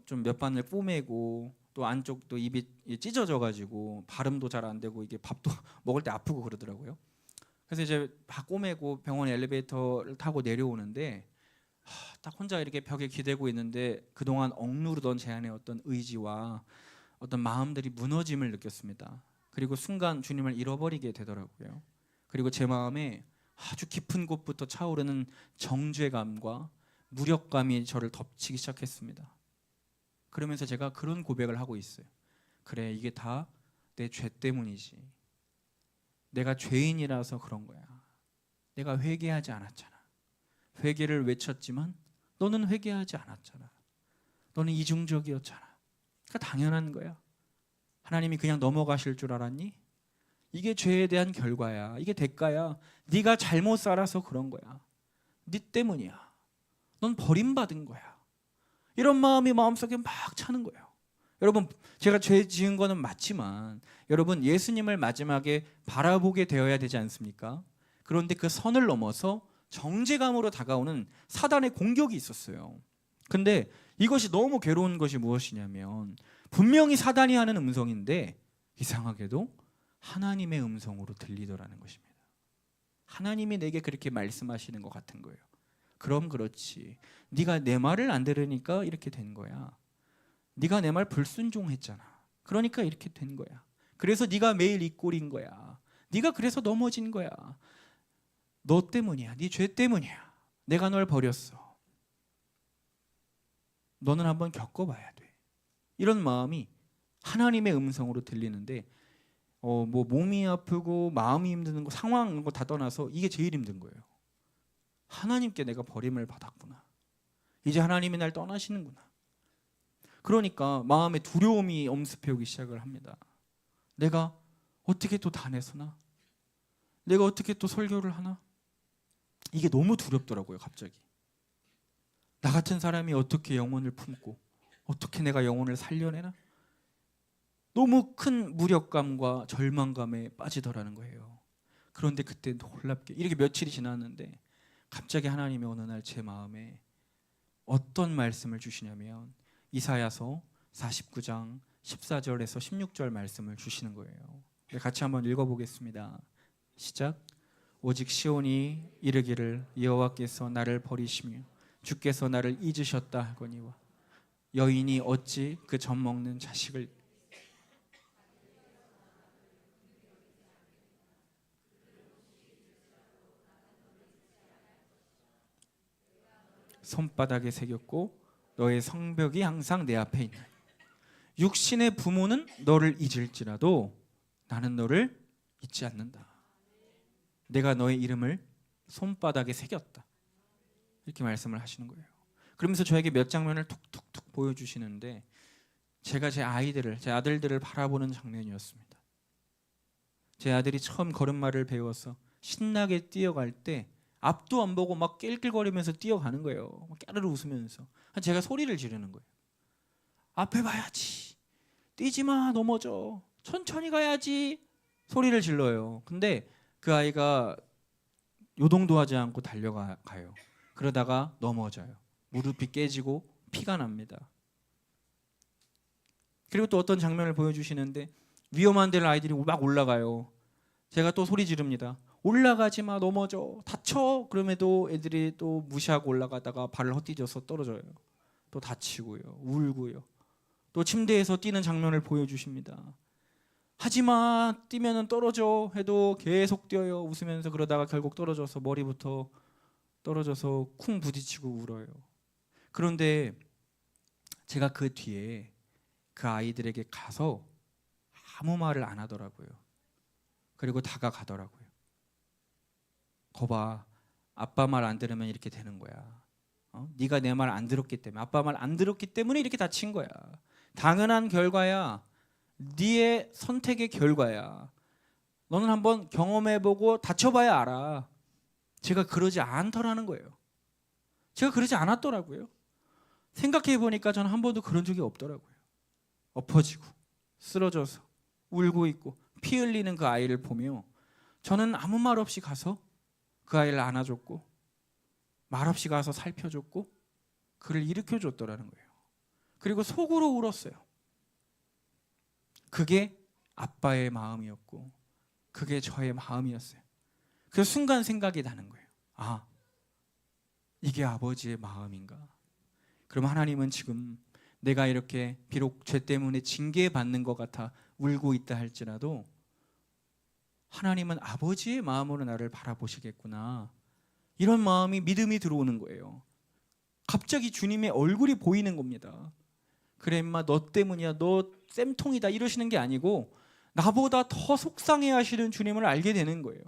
좀 몇 반을 뽀매고, 또 안쪽도 입이 찢어져 가지고 발음도 잘 안 되고, 이게 밥도 먹을 때 아프고 그러더라고요. 그래서 이제 다 꼬매고 병원 엘리베이터를 타고 내려오는데, 딱 혼자 이렇게 벽에 기대고 있는데 그동안 억누르던 제 안의 어떤 의지와 어떤 마음들이 무너짐을 느꼈습니다. 그리고 순간 주님을 잃어버리게 되더라고요. 그리고 제 마음에 아주 깊은 곳부터 차오르는 정죄감과 무력감이 저를 덮치기 시작했습니다. 그러면서 제가 그런 고백을 하고 있어요. 그래, 이게 다 내 죄 때문이지. 내가 죄인이라서 그런 거야. 내가 회개하지 않았잖아. 회개를 외쳤지만 너는 회개하지 않았잖아. 너는 이중적이었잖아. 그러니까 당연한 거야. 하나님이 그냥 넘어가실 줄 알았니? 이게 죄에 대한 결과야. 이게 대가야. 네가 잘못 살아서 그런 거야. 네 때문이야. 넌 버림받은 거야. 이런 마음이 마음속에 막 차는 거예요. 여러분, 제가 죄 지은 거는 맞지만 여러분, 예수님을 마지막에 바라보게 되어야 되지 않습니까? 그런데 그 선을 넘어서 정죄감으로 다가오는 사단의 공격이 있었어요. 근데 이것이 너무 괴로운 것이 무엇이냐면, 분명히 사단이 하는 음성인데 이상하게도 하나님의 음성으로 들리더라는 것입니다. 하나님이 내게 그렇게 말씀하시는 것 같은 거예요. 그럼 그렇지. 네가 내 말을 안 들으니까 이렇게 된 거야. 네가 내 말 불순종했잖아. 그러니까 이렇게 된 거야. 그래서 네가 매일 이 꼴인 거야. 네가 그래서 넘어진 거야. 너 때문이야. 네 죄 때문이야. 내가 널 버렸어. 너는 한번 겪어봐야 돼. 이런 마음이 하나님의 음성으로 들리는데, 뭐 몸이 아프고 마음이 힘든 거, 상황 이런 거 다 떠나서 이게 제일 힘든 거예요. 하나님께 내가 버림을 받았구나. 이제 하나님이 날 떠나시는구나. 그러니까 마음에 두려움이 엄습해오기 시작을 합니다. 내가 어떻게 또 다내서나? 내가 어떻게 또 설교를 하나? 이게 너무 두렵더라고요. 갑자기 나 같은 사람이 어떻게 영혼을 품고 어떻게 내가 영혼을 살려내나? 너무 큰 무력감과 절망감에 빠지더라는 거예요. 그런데 그때 놀랍게 이렇게 며칠이 지났는데 갑자기 하나님이 어느 날 제 마음에 어떤 말씀을 주시냐면, 이사야서 49장 14절에서 16절 말씀을 주시는 거예요. 같이 한번 읽어보겠습니다. 시작. 오직 시온이 이르기를 여호와께서 나를 버리시며 주께서 나를 잊으셨다 하거니와, 여인이 어찌 그 젖 먹는 자식을 손바닥에 새겼고 너의 성벽이 항상 내 앞에 있는, 육신의 부모는 너를 잊을지라도 나는 너를 잊지 않는다. 내가 너의 이름을 손바닥에 새겼다. 이렇게 말씀을 하시는 거예요. 그러면서 저에게 몇 장면을 툭툭툭 보여주시는데, 제가 제 아들들을 바라보는 장면이었습니다. 제 아들이 처음 걸음마를 배워서 신나게 뛰어갈 때 앞도 안 보고 막 낄낄거리면서 뛰어가는 거예요. 깨르르 웃으면서. 제가 소리를 지르는 거예요. 앞에 봐야지. 뛰지 마, 넘어져. 천천히 가야지. 소리를 질러요. 근데 그 아이가 요동도 하지 않고 달려가요. 그러다가 넘어져요. 무릎이 깨지고 피가 납니다. 그리고 또 어떤 장면을 보여주시는데, 위험한 데를 아이들이 막 올라가요. 제가 또 소리 지릅니다. 올라가지 마, 넘어져, 다쳐. 그럼에도 애들이 또 무시하고 올라가다가 발을 헛디뎌서 떨어져요. 또 다치고요, 울고요. 또 침대에서 뛰는 장면을 보여주십니다. 하지마, 뛰면은 떨어져 해도 계속 뛰어요. 웃으면서. 그러다가 결국 떨어져서 머리부터 떨어져서 쿵 부딪히고 울어요. 그런데 제가 그 뒤에 그 아이들에게 가서 아무 말을 안 하더라고요. 그리고 다가가더라고요. 거봐, 아빠 말 안 들으면 이렇게 되는 거야. 네가 내 말 안 들었기 때문에, 아빠 말 안 들었기 때문에 이렇게 다친 거야. 당연한 결과야. 네의 선택의 결과야. 너는 한번 경험해보고 다쳐봐야 알아. 제가 그러지 않더라는 거예요. 제가 그러지 않았더라고요. 생각해보니까 저는 한 번도 그런 적이 없더라고요. 엎어지고 쓰러져서 울고 있고 피 흘리는 그 아이를 보며 저는 아무 말 없이 가서 그 아이를 안아줬고 말없이 가서 살펴줬고 그를 일으켜줬더라는 거예요. 그리고 속으로 울었어요. 그게 아빠의 마음이었고 그게 저의 마음이었어요. 그 순간 생각이 나는 거예요. 아, 이게 아버지의 마음인가? 그럼 하나님은 지금 내가 이렇게 비록 죄 때문에 징계받는 것 같아 울고 있다 할지라도 하나님은 아버지의 마음으로 나를 바라보시겠구나. 이런 마음이, 믿음이 들어오는 거예요. 갑자기 주님의 얼굴이 보이는 겁니다. 그래 임마, 너 때문이야, 너 쌤통이다 이러시는 게 아니고 나보다 더 속상해 하시는 주님을 알게 되는 거예요.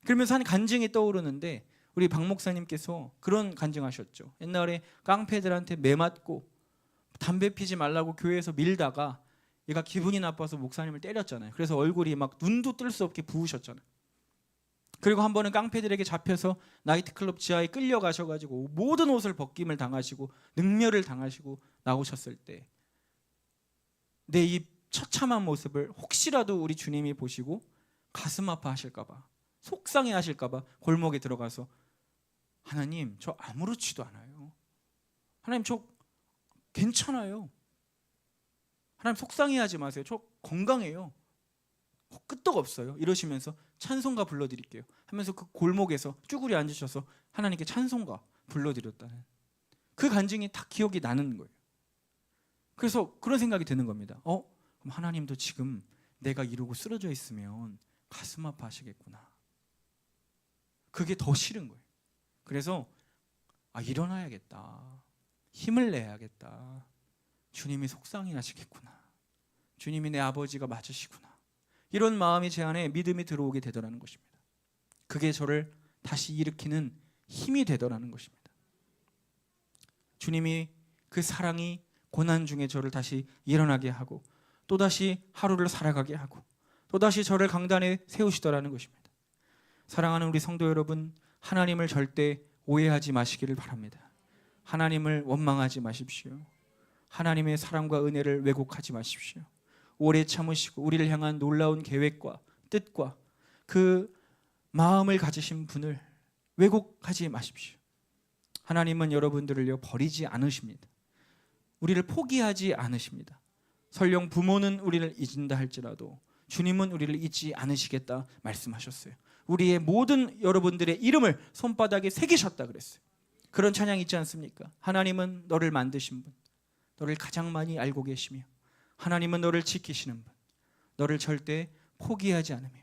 그러면서 한 간증이 떠오르는데 우리 박 목사님께서 그런 간증하셨죠. 옛날에 깡패들한테 매맞고 담배 피지 말라고 교회에서 밀다가 얘가 기분이 나빠서 목사님을 때렸잖아요. 그래서 얼굴이 막 눈도 뜰 수 없게 부으셨잖아요. 그리고 한 번은 깡패들에게 잡혀서 나이트클럽 지하에 끌려가셔가지고 모든 옷을 벗김을 당하시고 능멸을 당하시고 나오셨을 때 내 이 처참한 모습을 혹시라도 우리 주님이 보시고 가슴 아파하실까봐, 속상해 하실까봐 골목에 들어가서 하나님, 저 아무렇지도 않아요. 하나님, 저 괜찮아요. 하나님, 속상해하지 마세요. 저 건강해요. 끄떡 없어요. 이러시면서 찬송가 불러드릴게요 하면서 그 골목에서 쭈그려 앉으셔서 하나님께 찬송가 불러드렸다는 그 간증이 딱 기억이 나는 거예요. 그래서 그런 생각이 드는 겁니다. 그럼 하나님도 지금 내가 이러고 쓰러져 있으면 가슴 아파하시겠구나. 그게 더 싫은 거예요. 그래서 일어나야겠다. 힘을 내야겠다. 주님이 속상해 하시겠구나. 주님이 내 아버지가 맞으시구나. 이런 마음이 제 안에 믿음이 들어오게 되더라는 것입니다. 그게 저를 다시 일으키는 힘이 되더라는 것입니다. 주님이 그 사랑이 고난 중에 저를 다시 일어나게 하고 또다시 하루를 살아가게 하고 또다시 저를 강단에 세우시더라는 것입니다. 사랑하는 우리 성도 여러분, 하나님을 절대 오해하지 마시기를 바랍니다. 하나님을 원망하지 마십시오. 하나님의 사랑과 은혜를 왜곡하지 마십시오. 오래 참으시고 우리를 향한 놀라운 계획과 뜻과 그 마음을 가지신 분을 왜곡하지 마십시오. 하나님은 여러분들을요 버리지 않으십니다. 우리를 포기하지 않으십니다. 설령 부모는 우리를 잊는다 할지라도 주님은 우리를 잊지 않으시겠다 말씀하셨어요. 우리의 모든 여러분들의 이름을 손바닥에 새기셨다 그랬어요. 그런 찬양 있지 않습니까? 하나님은 너를 만드신 분, 너를 가장 많이 알고 계시며 하나님은 너를 지키시는 분, 너를 절대 포기하지 않으며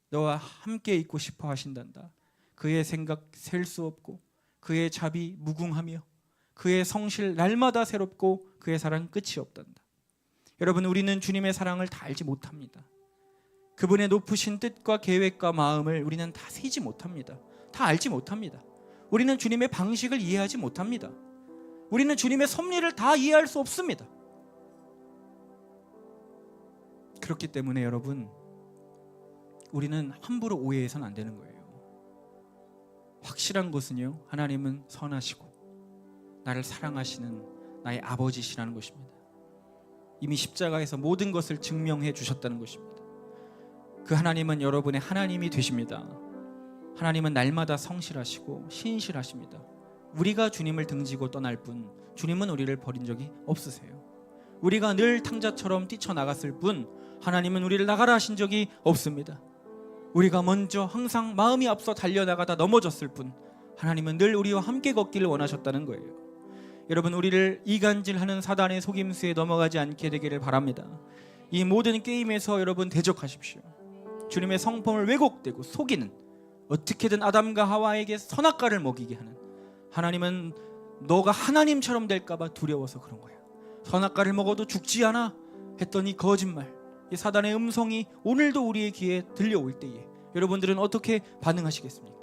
너와 함께 있고 싶어 하신단다. 그의 생각 셀 수 없고 그의 자비 무궁하며 그의 성실 날마다 새롭고 그의 사랑 끝이 없단다. 여러분, 우리는 주님의 사랑을 다 알지 못합니다. 그분의 높으신 뜻과 계획과 마음을 우리는 다 세지 못합니다. 다 알지 못합니다. 우리는 주님의 방식을 이해하지 못합니다. 우리는 주님의 섭리를 다 이해할 수 없습니다. 그렇기 때문에 여러분, 우리는 함부로 오해해서는 안 되는 거예요. 확실한 것은요, 하나님은 선하시고 나를 사랑하시는 나의 아버지시라는 것입니다. 이미 십자가에서 모든 것을 증명해 주셨다는 것입니다. 그 하나님은 여러분의 하나님이 되십니다. 하나님은 날마다 성실하시고 신실하십니다. 우리가 주님을 등지고 떠날 뿐 주님은 우리를 버린 적이 없으세요. 우리가 늘 탕자처럼 뛰쳐나갔을 뿐 하나님은 우리를 나가라 하신 적이 없습니다. 우리가 먼저 항상 마음이 앞서 달려나가다 넘어졌을 뿐 하나님은 늘 우리와 함께 걷기를 원하셨다는 거예요. 여러분, 우리를 이간질하는 사단의 속임수에 넘어가지 않게 되기를 바랍니다. 이 모든 게임에서 여러분 대적하십시오. 주님의 성품을 왜곡되고 속이는, 어떻게든 아담과 하와에게 선악과를 먹이게 하는, 하나님은 너가 하나님처럼 될까봐 두려워서 그런 거야. 선악과를 먹어도 죽지 않아 했더니 거짓말. 이 사단의 음성이 오늘도 우리의 귀에 들려올 때에 여러분들은 어떻게 반응하시겠습니까?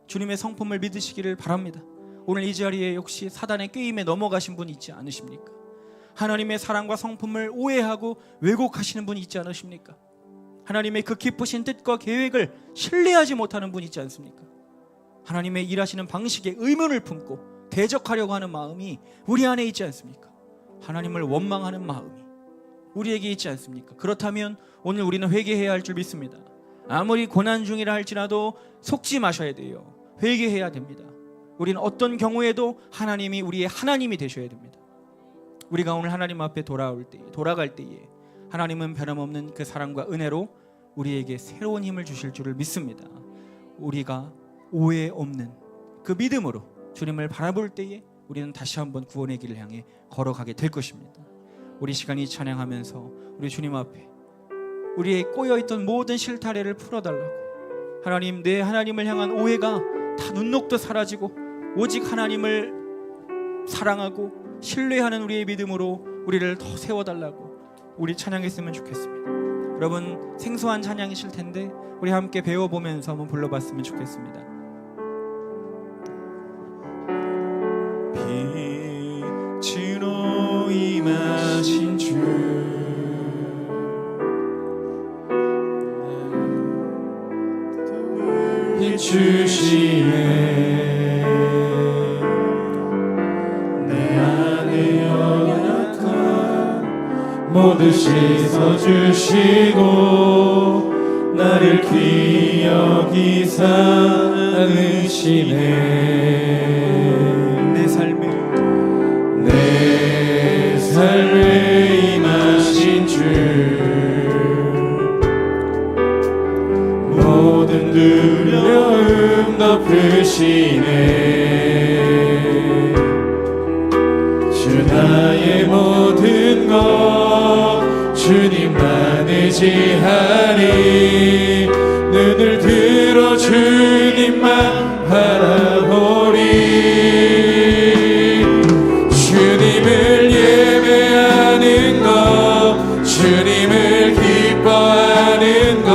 주님의 성품을 믿으시기를 바랍니다. 오늘 이 자리에 혹시 사단의 게임에 넘어가신 분 있지 않으십니까? 하나님의 사랑과 성품을 오해하고 왜곡하시는 분 있지 않으십니까? 하나님의 그 기쁘신 뜻과 계획을 신뢰하지 못하는 분 있지 않습니까? 하나님의 일하시는 방식에 의문을 품고 대적하려고 하는 마음이 우리 안에 있지 않습니까? 하나님을 원망하는 마음이 우리에게 있지 않습니까? 그렇다면 오늘 우리는 회개해야 할 줄 믿습니다. 아무리 고난 중이라 할지라도 속지 마셔야 돼요. 회개해야 됩니다. 우리는 어떤 경우에도 하나님이 우리의 하나님이 되셔야 됩니다. 우리가 오늘 하나님 앞에 돌아갈 때에 하나님은 변함없는 그 사랑과 은혜로 우리에게 새로운 힘을 주실 줄을 믿습니다. 우리가 오해 없는 그 믿음으로 주님을 바라볼 때에 우리는 다시 한번 구원의 길을 향해 걸어가게 될 것입니다. 우리 시간이 찬양하면서 우리 주님 앞에 우리의 꼬여있던 모든 실타래를 풀어달라고, 하나님, 내 하나님을 향한 오해가 다 눈 녹듯 사라지고 오직 하나님을 사랑하고 신뢰하는 우리의 믿음으로 우리를 더 세워달라고 우리 찬양했으면 좋겠습니다. 여러분, 생소한 찬양이실 텐데 우리 함께 배워보면서 한번 불러봤으면 좋겠습니다. 빛으로 임하신 주 비추시네 내 안에 연약한 모두 씻어주시고 나를 기억이사 안으시네 내 삶에 임하신 주 모든 두려움 덮으시네 주 나의 모든 것 주님만 의지하리 눈을 들어 주님만 바라보리 주님을 예배하는 것 주님을 기뻐하는 것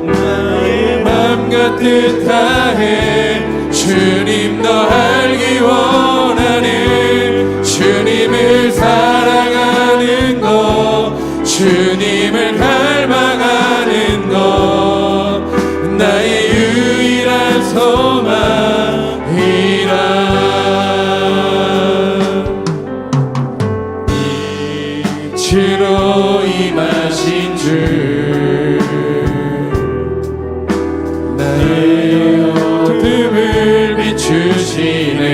나의 맘과 뜻 다해 주님 더 알기 원하는 주님을 사랑하는 것 주님을 닮아가는 것 나의 유일한 소망이라 빛으로 임하신 주 나의 어둠을 비추시네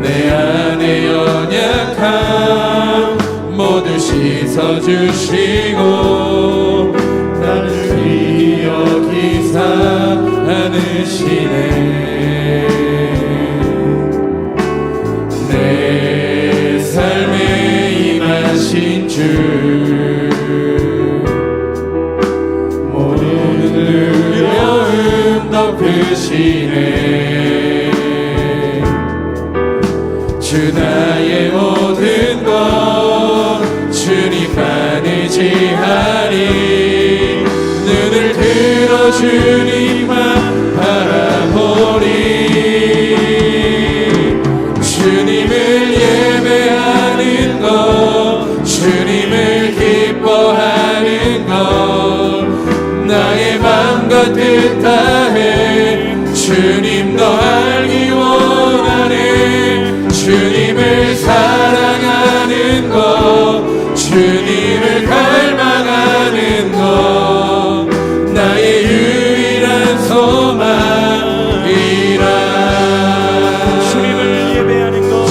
내 안에 연약함 모두 씻어주시고 나를 기억이사 안으시네 내 삶에 임하신 주 모든 두려움 덮으시네 주 나의 모든 것 주님만 의지하리 눈을 들어 주님만 바라보리 주님을 예배하는 것 주님을 기뻐하는 것 나의 맘과 뜻 다해 주님 더 알기 원하네 주님을 사랑하는 것 주님을 닮아가는 것 나의 유일한 소망이라 주님을 예배하는 것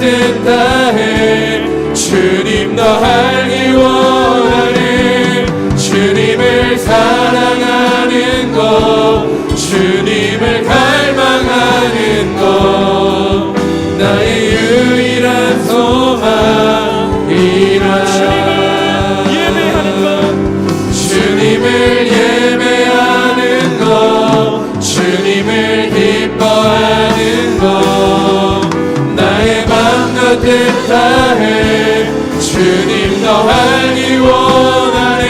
뜻 다해 주님 더 알기 원하네. 주님을 사랑하는 것, 주님을 갈망하는 것, 나의 유일한 소망이라. 주님을 예배하는 것, 주님을 기뻐하는 것, 나의 맘과 뜻 다해 주님 더 알기 원하네.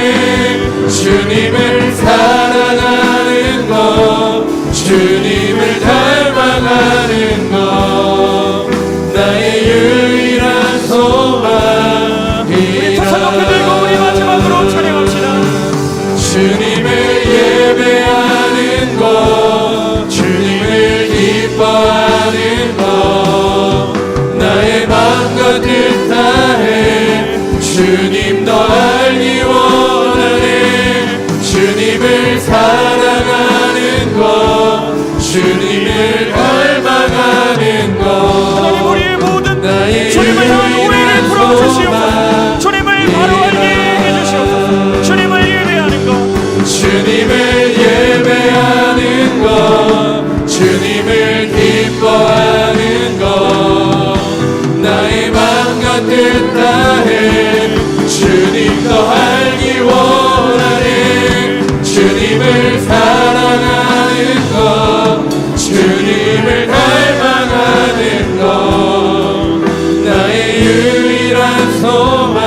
주님을 사랑하는 것, 주님을 닮아가는 것, 나의 유일한 소망이라. 우리 두손 높이 들고 우리 마지막으로 찬양합시다. 주님을 예배하는 것, 주님을 기뻐하는 것, 나의 맘과 뜻 다해 주님 더 알기 원하네. 주님을 사랑하는 것, 주님을 갈망하는 것, 하나님 우리의 모든 나의 주님을 향한 오해를 풀어주시옵소서. 주님을 바로 알게 해주시옵소서. 주님을 예배하는 것, 주님을 예배하는 것, 주님을 기뻐하는 것, 나의 맘과 뜻 다해 주님 더 알기 원하네. 주님을 사랑하는 것, 주님을 갈망하는 것, 나의 유일한 소망이라.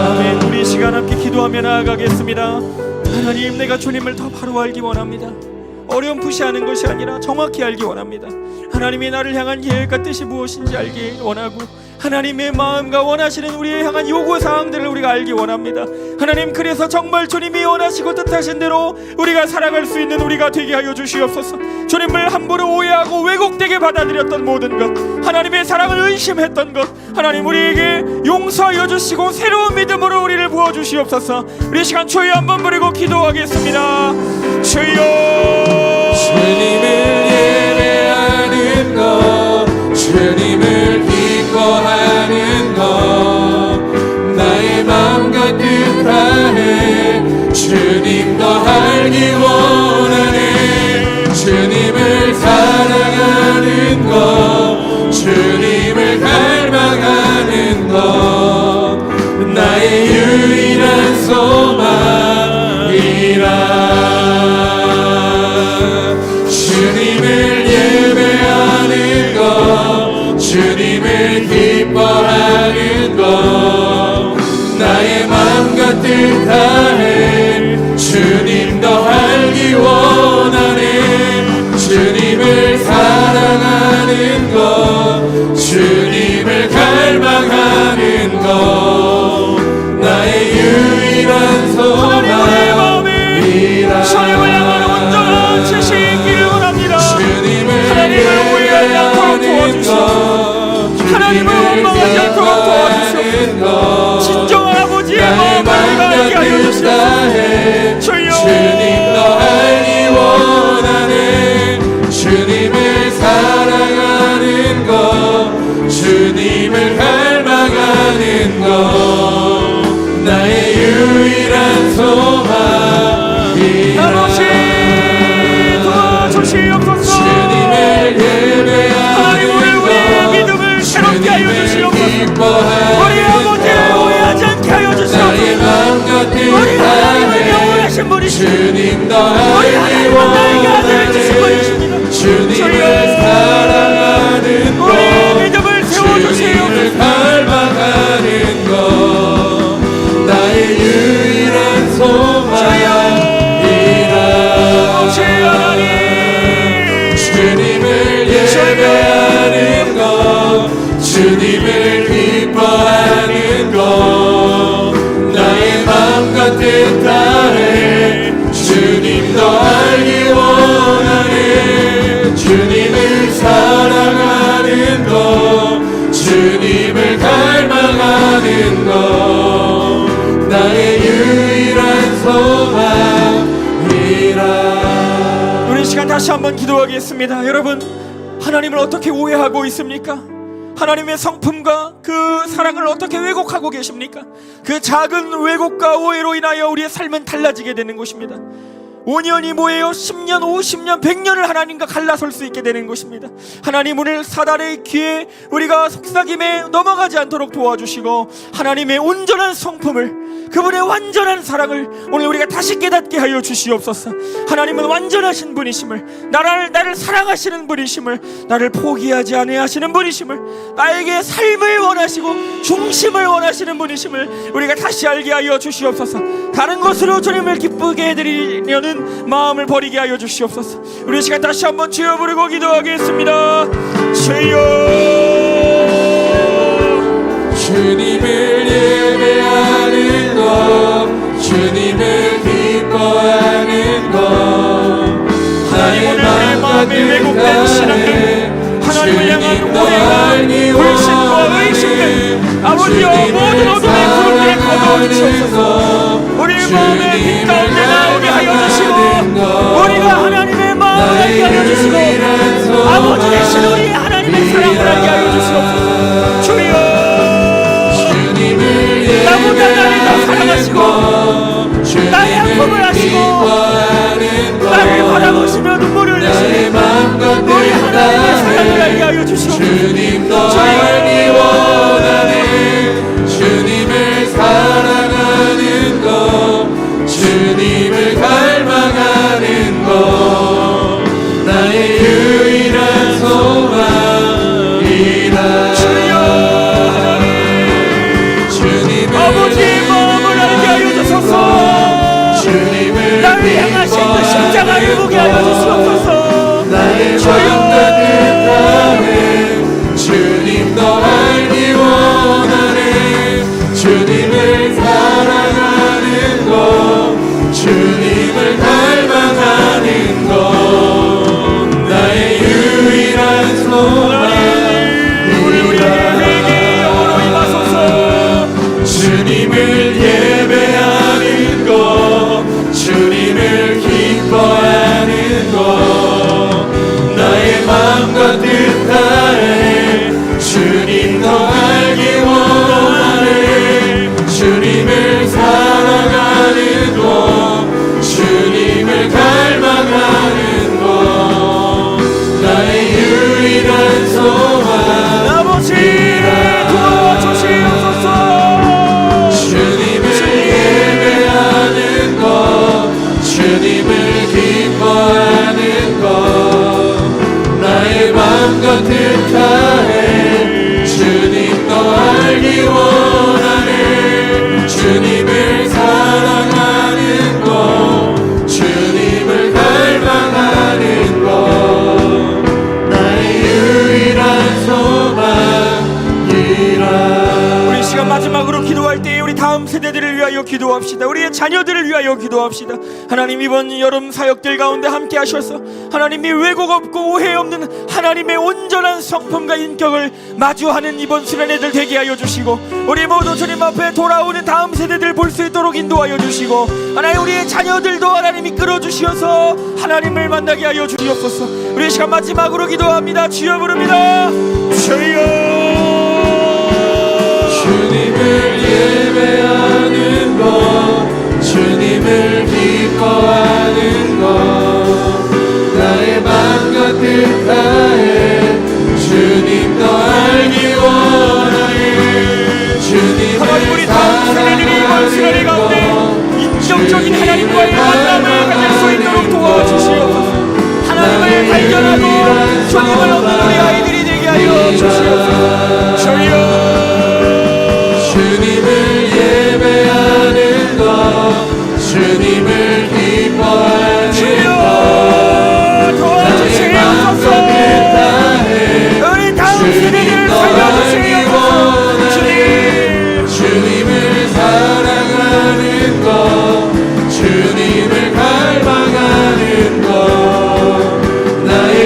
아멘. 우리 이 시간 함께 기도하며 나아가겠습니다. 하나님, 내가 주님을 더 바로 알기 원합니다. 어렴풋이 아는 것이 아니라 정확히 알기 원합니다. 하나님이 나를 향한 계획과 뜻이 무엇인지 알기 원하고, 하나님의 마음과 원하시는 우리의 향한 요구사항들을 우리가 알기 원합니다. 하나님, 그래서 정말 주님이 원하시고 뜻하신 대로 우리가 살아갈 수 있는 우리가 되게 하여 주시옵소서. 주님을 함부로 오해하고 왜곡되게 받아들였던 모든 것, 하나님의 사랑을 의심했던 것, 하나님 우리에게 용서하여 주시고 새로운 믿음으로 우리를 부어주시옵소서. 우리 시간 주여 한번 부르고 기도하겠습니다. 주여, 주님을 예배하는 것, 주님을 기뻐하는 것, 나의 맘과 뜻 다해 주님 더 알기 원하네. 주님을 사랑하는 것, 주님을 갈망하는 것, 나의 유일한 소망이라. 주님을 예배하는 것, 주님을 기뻐하는 것, 나의 맘과 뜻 다해 주님 더 알기 원하네. 주님을 사랑하는 것, 주님을 갈망하는 것, 나의 유일한 소망이라. 주님을 향한 온전한 지식이 있기를 원합니다. 하나님을 오해하지 않도록 도와주시옵소서. 하나님을 원망하지 않도록 도와주시옵소서. 진정한 아버지의 마음을 우리가 알게 하여 주시옵소서. 주여, 주님 더 알기 원하네. 주님을 사랑하는 것, 주님을 갈망하는 것, 나의 유일한 소망이라. 아버지 도와주시옵소서. 주님을 하나님, 오늘 예배하는 우리의 것, 믿음을 새롭게 하여 주시옵소서. 우리 기뻐하는 아버지를 오해하지 않게 하여 나의 주시옵소서. 맘과 뜻 우리 하나님을 다해 영원하신 분이시오. 주님 더 우리 알기 하나님은 나에게 아들을 주신 원하네. 분이십니다. 주님을 사랑하는 우리의 것, 믿음을 주님을 세워주시옵소서. 갈망하는 것, 나의 유일한 소망이라. 하나님, 주님을 예배하는 것, 주님을 기뻐하는 것, 나의 맘과 뜻 다해 주님 더 알기 원하네. 주님을 사랑하는 것, 주님을 갈망하는 것, 나의 유일한 소망이라. 우리 시간 다시 한번 기도하겠습니다. 여러분, 하나님을 어떻게 오해하고 있습니까? 하나님의 성품과 그 사랑을 어떻게 왜곡하고 계십니까? 그 작은 왜곡과 오해로 인하여 우리의 삶은 달라지게 되는 것입니다. 5년이 뭐예요? 10년, 50년, 100년을 하나님과 갈라설 수 있게 되는 것입니다. 하나님 오늘 사단의 귀에 우리가 속삭임에 넘어가지 않도록 도와주시고 하나님의 온전한 성품을, 그분의 완전한 사랑을 오늘 우리가 다시 깨닫게 하여 주시옵소서. 하나님은 완전하신 분이심을, 나를 사랑하시는 분이심을, 나를 포기하지 아니하시는 분이심을, 나에게 삶을 원하시고 중심을 원하시는 분이심을 우리가 다시 알게 하여 주시옵소서. 다른 것으로 주님을 기쁘게 해드리려는 마음을 버리게 하여 주시옵소서. 우리 이 시간 다시 한번 주여 부르고 기도하겠습니다. 주여, 주님을 예배하는 것, 주님을 기뻐하는 것, 하나님 오늘 내 마음에 왜곡된 신앙들, 하나님을 향한 오해와 불신과 의심들, 아버지여 모든 어둠의 구름들에 거두어주시옵소서. 우리의 마음에 빛 가운데 나오게 하여 주시고 우리가 하나님의 마음을 알게 하여 주시고 아버지 대신 우리 하나님의 사랑을 알게 하여 주시옵소서. 주여, 나보다 나를 더 사랑하시고 나의 아픔을 아시고 나를 바라보시며 눈물을 흘리시니 우리 하나님의 사랑을 알게 하여 주시옵소서. 주님도 알기 원하네. 주님을 사랑하는 것, 주님을 갈망하는 것, 나의 유일한 소망이라. 주여, 주님을 아버지의 마음을 알게 하여 주소서. 주님을 나를 향하신 그 십자가를 보게 하여 주시옵소서. 나의 마음과 뜻하네. 주님도 알기 원하네. 주님을 사랑하는 것, 주님을 갈망하는 것, 나의 유일한 소망이라. 주님을 예배하는 것, 주님을 기뻐하는 것, 나의 마음과 뜻하에 주님도 알기 원하네. 주님을 사랑하는 것, 주님을 갈망하는 것, 나의 유일한 소망. 아버지 도와주시옵소서. 주님을 예배하는 것, 주님을 기뻐하는 것, 나의 마음과 뜻하에 주님도 알기 원하네. 주님을 사랑하는 것, 주님을 갈망하는 것, 나의 유일한 소망이라. 우리 시간 마지막으로 기도할 때 우리 다음 세대들을 위하여 기도합시다. 우리의 자녀들을 위하여 기도합시다. 하나님 이번 여름 사역들 가운데 함께 하셔서 하나님이 왜곡 없고 오해 없는 하나님의 온전한 성품과 인격을 마주하는 이번 수련회들 되게 하여 주시고 우리 모두 주님 앞에 돌아오는 다음 세대들 볼 수 있도록 인도하여 주시고 하나님 우리의 자녀들도 하나님이 끌어주시어서 하나님을 만나게 하여 주시옵소서. 우리 시간 마지막으로 기도합니다. 주여 부릅니다. 주여, 주님을 예배하는 것, 주님을 기뻐하는 것, 나의 마음과 뜻하에 주님도 알기 원하네. 하나님 우리 다음 세대들이 이번 시간에 가운데 인격적인 하나님과의 만남을 가질 수 있도록 도와주시옵소서. 하나님을 발견하고 주님을 얻는 우리 아이들이 되게 하여 주시옵소서. 주여, 주님을 예배하는 것, 주님을 기뻐하는 것, 도와주시옵소서. 우리 다음 세대들을 살려주시옵소서. 주님, 주님을 사랑하는 것, 주님을 갈망하는 것, 나의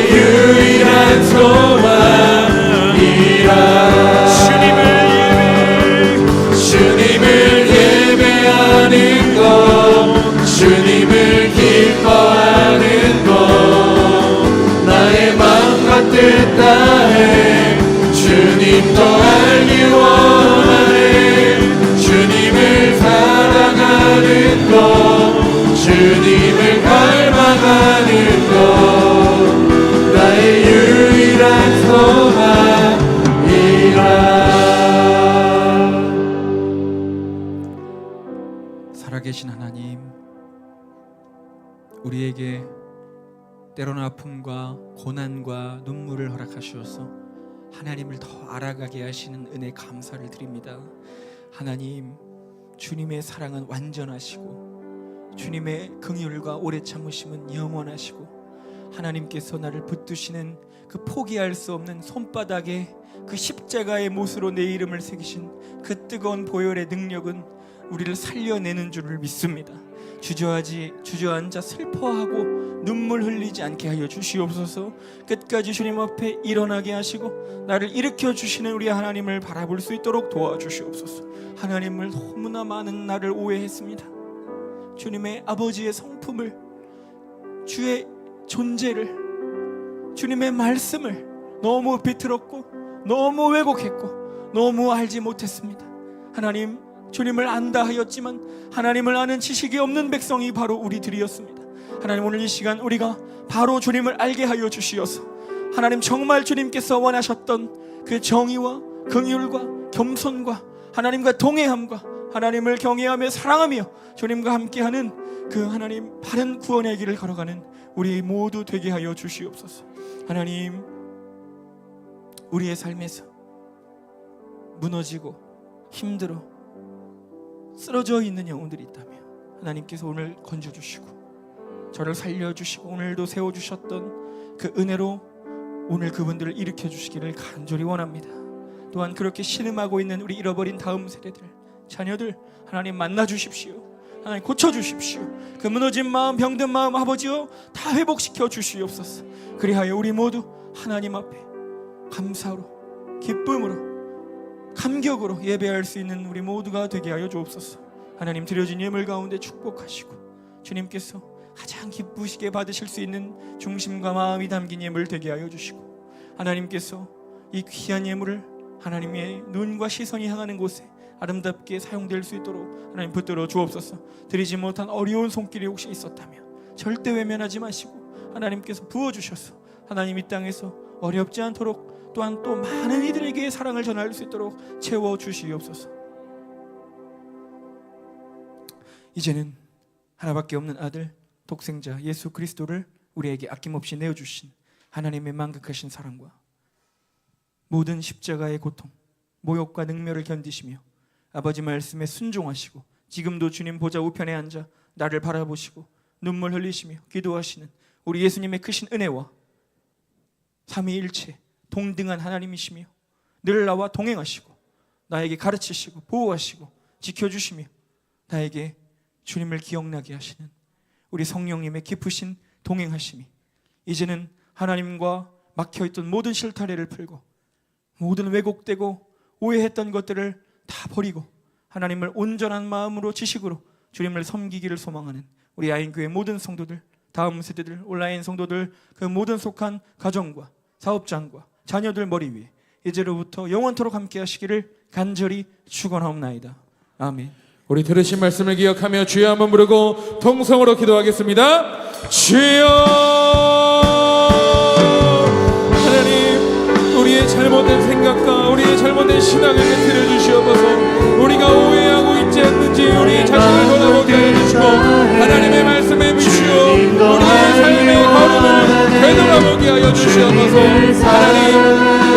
뜻 다해 주님도 알기 원하네. 주님을 사랑하는 것, 주님을 닮아가는 것, 나의 유일한 소망이라. 살아계신 하나님, 우리에게 때로는 아픔과 고난과 눈물을 허락하시어서 하나님을 더 알아가게 하시는 은혜 감사를 드립니다. 하나님, 주님의 사랑은 완전하시고 주님의 긍휼과 오래 참으심은 영원하시고 하나님께서 나를 붙드시는 그 포기할 수 없는 손바닥에 그 십자가의 못으로 내 이름을 새기신 그 뜨거운 보혈의 능력은 우리를 살려내는 줄을 믿습니다. 주저앉아 슬퍼하고 눈물 흘리지 않게 하여 주시옵소서. 끝까지 주님 앞에 일어나게 하시고 나를 일으켜 주시는 우리 하나님을 바라볼 수 있도록 도와주시옵소서. 하나님을 너무나 많은 나를 오해했습니다. 주님의 아버지의 성품을, 주의 존재를, 주님의 말씀을 너무 비틀었고 너무 왜곡했고 너무 알지 못했습니다. 하나님, 주님을 안다 하였지만 하나님을 아는 지식이 없는 백성이 바로 우리들이었습니다. 하나님, 오늘 이 시간 우리가 바로 주님을 알게 하여 주시어서 하나님, 정말 주님께서 원하셨던 그 정의와 긍휼과 겸손과 하나님과 동행함과 하나님을 경외하며 사랑하며 주님과 함께하는 그 하나님 바른 구원의 길을 걸어가는 우리 모두 되게 하여 주시옵소서. 하나님, 우리의 삶에서 무너지고 힘들어 쓰러져 있는 영혼들이 있다면 하나님께서 오늘 건져주시고 저를 살려주시고 오늘도 세워주셨던 그 은혜로 오늘 그분들을 일으켜주시기를 간절히 원합니다. 또한 그렇게 신음하고 있는 우리 잃어버린 다음 세대들, 자녀들 하나님 만나주십시오. 하나님 고쳐주십시오. 그 무너진 마음, 병든 마음 아버지여 다 회복시켜 주시옵소서. 그리하여 우리 모두 하나님 앞에 감사로, 기쁨으로, 감격으로 예배할 수 있는 우리 모두가 되게 하여 주옵소서. 하나님, 드려진 예물 가운데 축복하시고 주님께서 가장 기쁘시게 받으실 수 있는 중심과 마음이 담긴 예물 되게 하여 주시고 하나님께서 이 귀한 예물을 하나님의 눈과 시선이 향하는 곳에 아름답게 사용될 수 있도록 하나님 붙들어 주옵소서. 드리지 못한 어려운 손길이 혹시 있었다면 절대 외면하지 마시고 하나님께서 부어주셔서 하나님 이 땅에서 어렵지 않도록 또한 또 많은 이들에게 사랑을 전할 수 있도록 채워주시옵소서. 이제는 하나밖에 없는 아들 독생자 예수 그리스도를 우리에게 아낌없이 내어주신 하나님의 만극하신 사랑과 모든 십자가의 고통, 모욕과 능멸을 견디시며 아버지 말씀에 순종하시고 지금도 주님 보좌 우편에 앉아 나를 바라보시고 눈물 흘리시며 기도하시는 우리 예수님의 크신 은혜와 삼위일체 동등한 하나님이시며 늘 나와 동행하시고 나에게 가르치시고 보호하시고 지켜주시며 나에게 주님을 기억나게 하시는 우리 성령님의 깊으신 동행하심이 이제는 하나님과 막혀있던 모든 실타래를 풀고 모든 왜곡되고 오해했던 것들을 다 버리고 하나님을 온전한 마음으로 지식으로 주님을 섬기기를 소망하는 우리 아인교회 모든 성도들, 다음 세대들, 온라인 성도들, 그 모든 속한 가정과 사업장과 자녀들 머리 위에 이제로부터 영원토록 함께 하시기를 간절히 축원하옵나이다. 아멘. 우리 들으신 말씀을 기억하며 주여 한번 부르고 통성으로 기도하겠습니다. 주여, 하나님, 우리의 잘못된 생각과 우리의 잘못된 신앙을 깨뜨려 주시옵소서. 우리가 오해하고 있지 않는지 우리 자신을 돌아보게 해주시고 하나님의 말씀에 비추어 우리의 삶의 걸음을 되돌아보게 하여 주시옵소서. 하나님,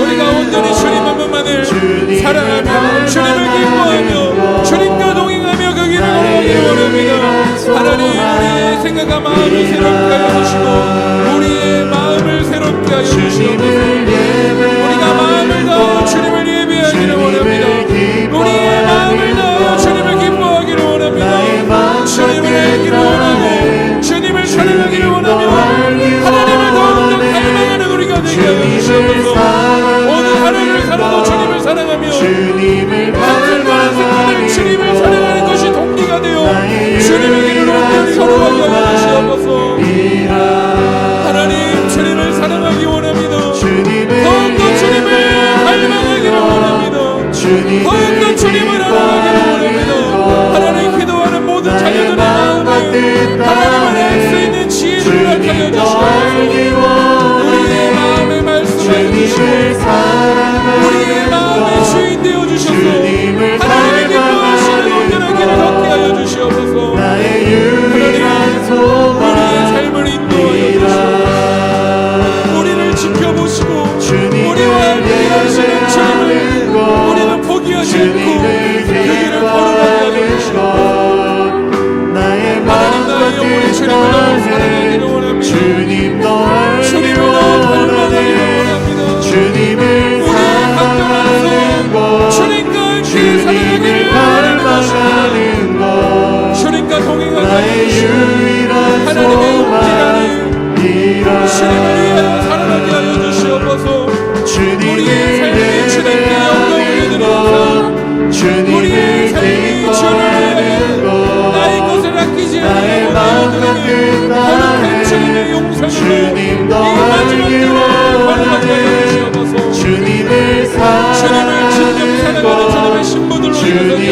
우리가 온전히 주님 한 분만을 사랑하며 주님을 기뻐하며 주님과 동행하며 그 길을 걸어가기를 원합니다. 하나님, 우리의 생각과 마음을 새롭게 하여 주시고 우리의 마음을 새롭게 하여 주시옵소서. 우리가 마음을 다하여 주님을 예배하기를 원합니다. 우리의 마음을 다하여 주님을 기뻐하기를 원합니다. 주님을 알기를 원하고 주님을 사랑하기를 원하며 하나님을 더욱더 닮아가는 우리가 되게 하여 주시옵소서. 오늘 하루를 살아도 주님을 사랑하며 같은 그런 생각을 주님을 사랑하는 것이 동기가 되어 주님의 길을 온전히 걸어가게 하여 주시옵소서. 주시고 우리의 마음의 주인 되어 주셔서 하나님의 기뻐하시는 온전한 길을 걷게 하여 주시옵소서. 우리의 삶을 인도하여 주시고 우리를 지켜보시고 우리와 함께 하시는 주님을 우리는 포기하지 않고 그 길을 걸어가게 하여 주시옵소서. 하나님 나의 영혼이 주님을 너무 사랑하기를 원합니다. 주님을 너무 닮아가기를 원합니다. 우리의 각도라서 주님과 함께 살아가기를 원합니다. 주님과 동행하는 하나님의 움직이는 주님을 위하여 살아가게 하여 주시옵소서. 우리의 삶이 주님께 영광을 드리면서 우리의 삶이 주를 위하여 나의 것을 아끼지 않고 나의 거룩한 주님의 용서로 이 마지막 때를 걸어가게 하여 주시옵소서. 주님을 진정 사랑하는 주님의 신부들로 일어서게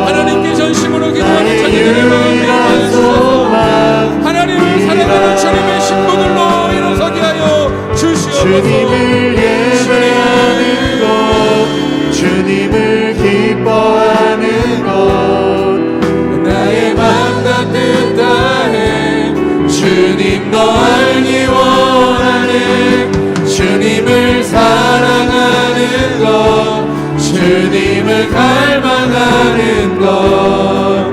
하나님께 전심으로 기도하는 자기들의 마음을 받으시옵소서. 하나님을 사랑하는 주님의 신부들로 일어서게 하여 주시옵소서. 주님을 예배하는 것, 주님을 기뻐하는 것, 나의 맘 다 뜻 다해 주님 너 알기 원하네. 주님을 사랑하는 것, 주님을 갈망하는 것,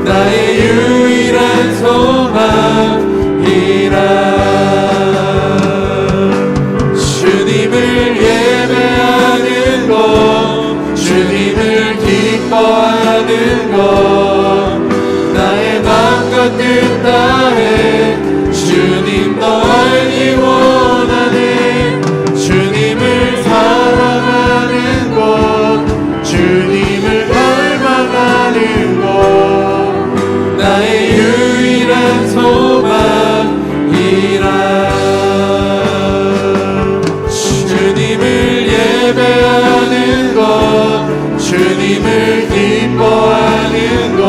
나의 유일한 소망이라. 주님을 예배하는 것, 주님을 기뻐하는 것, 나의 맘과 뜻 다해 주님 너 알기 원하네. 주님을 사랑하는 것, 주님을 갈망하는 것, 나의 유일한 소망이라. 주님을 예배하는 것, 주님을 기뻐하는 것,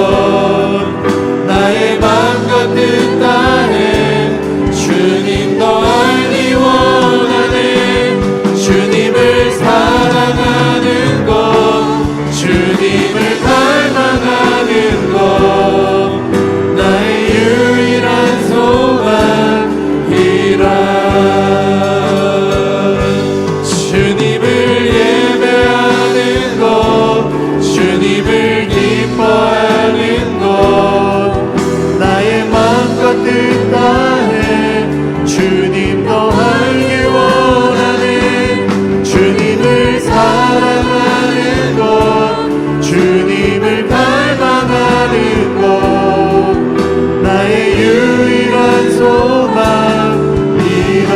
나의 맘과 뜻 다해 주님 너 알기 원하네. 주님을 사랑하는 것, 주님을 갈망하는 것, 나의 유일한 소망이라. 주님을 예배하는 것, 주님을 기뻐하는 것, 나의 맘과 뜻 다해 주님 너 알기 원하네. 주님을 사랑하는 것, 주님을 갈망하는 것, 나의 유일한 소망이라.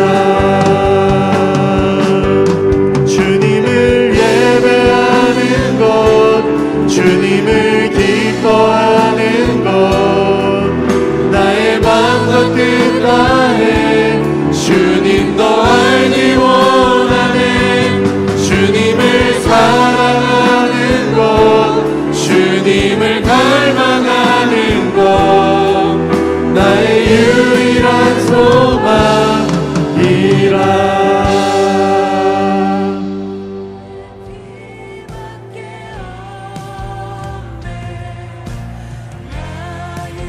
주님을 예배하는 것, 주님을 기뻐하는 것, 나의 맘과 뜻 다해 주님 너 알기 원하네. 주님을 사랑하는 것, 주님을 갈망하는 것, 나의 유일한 소망이라.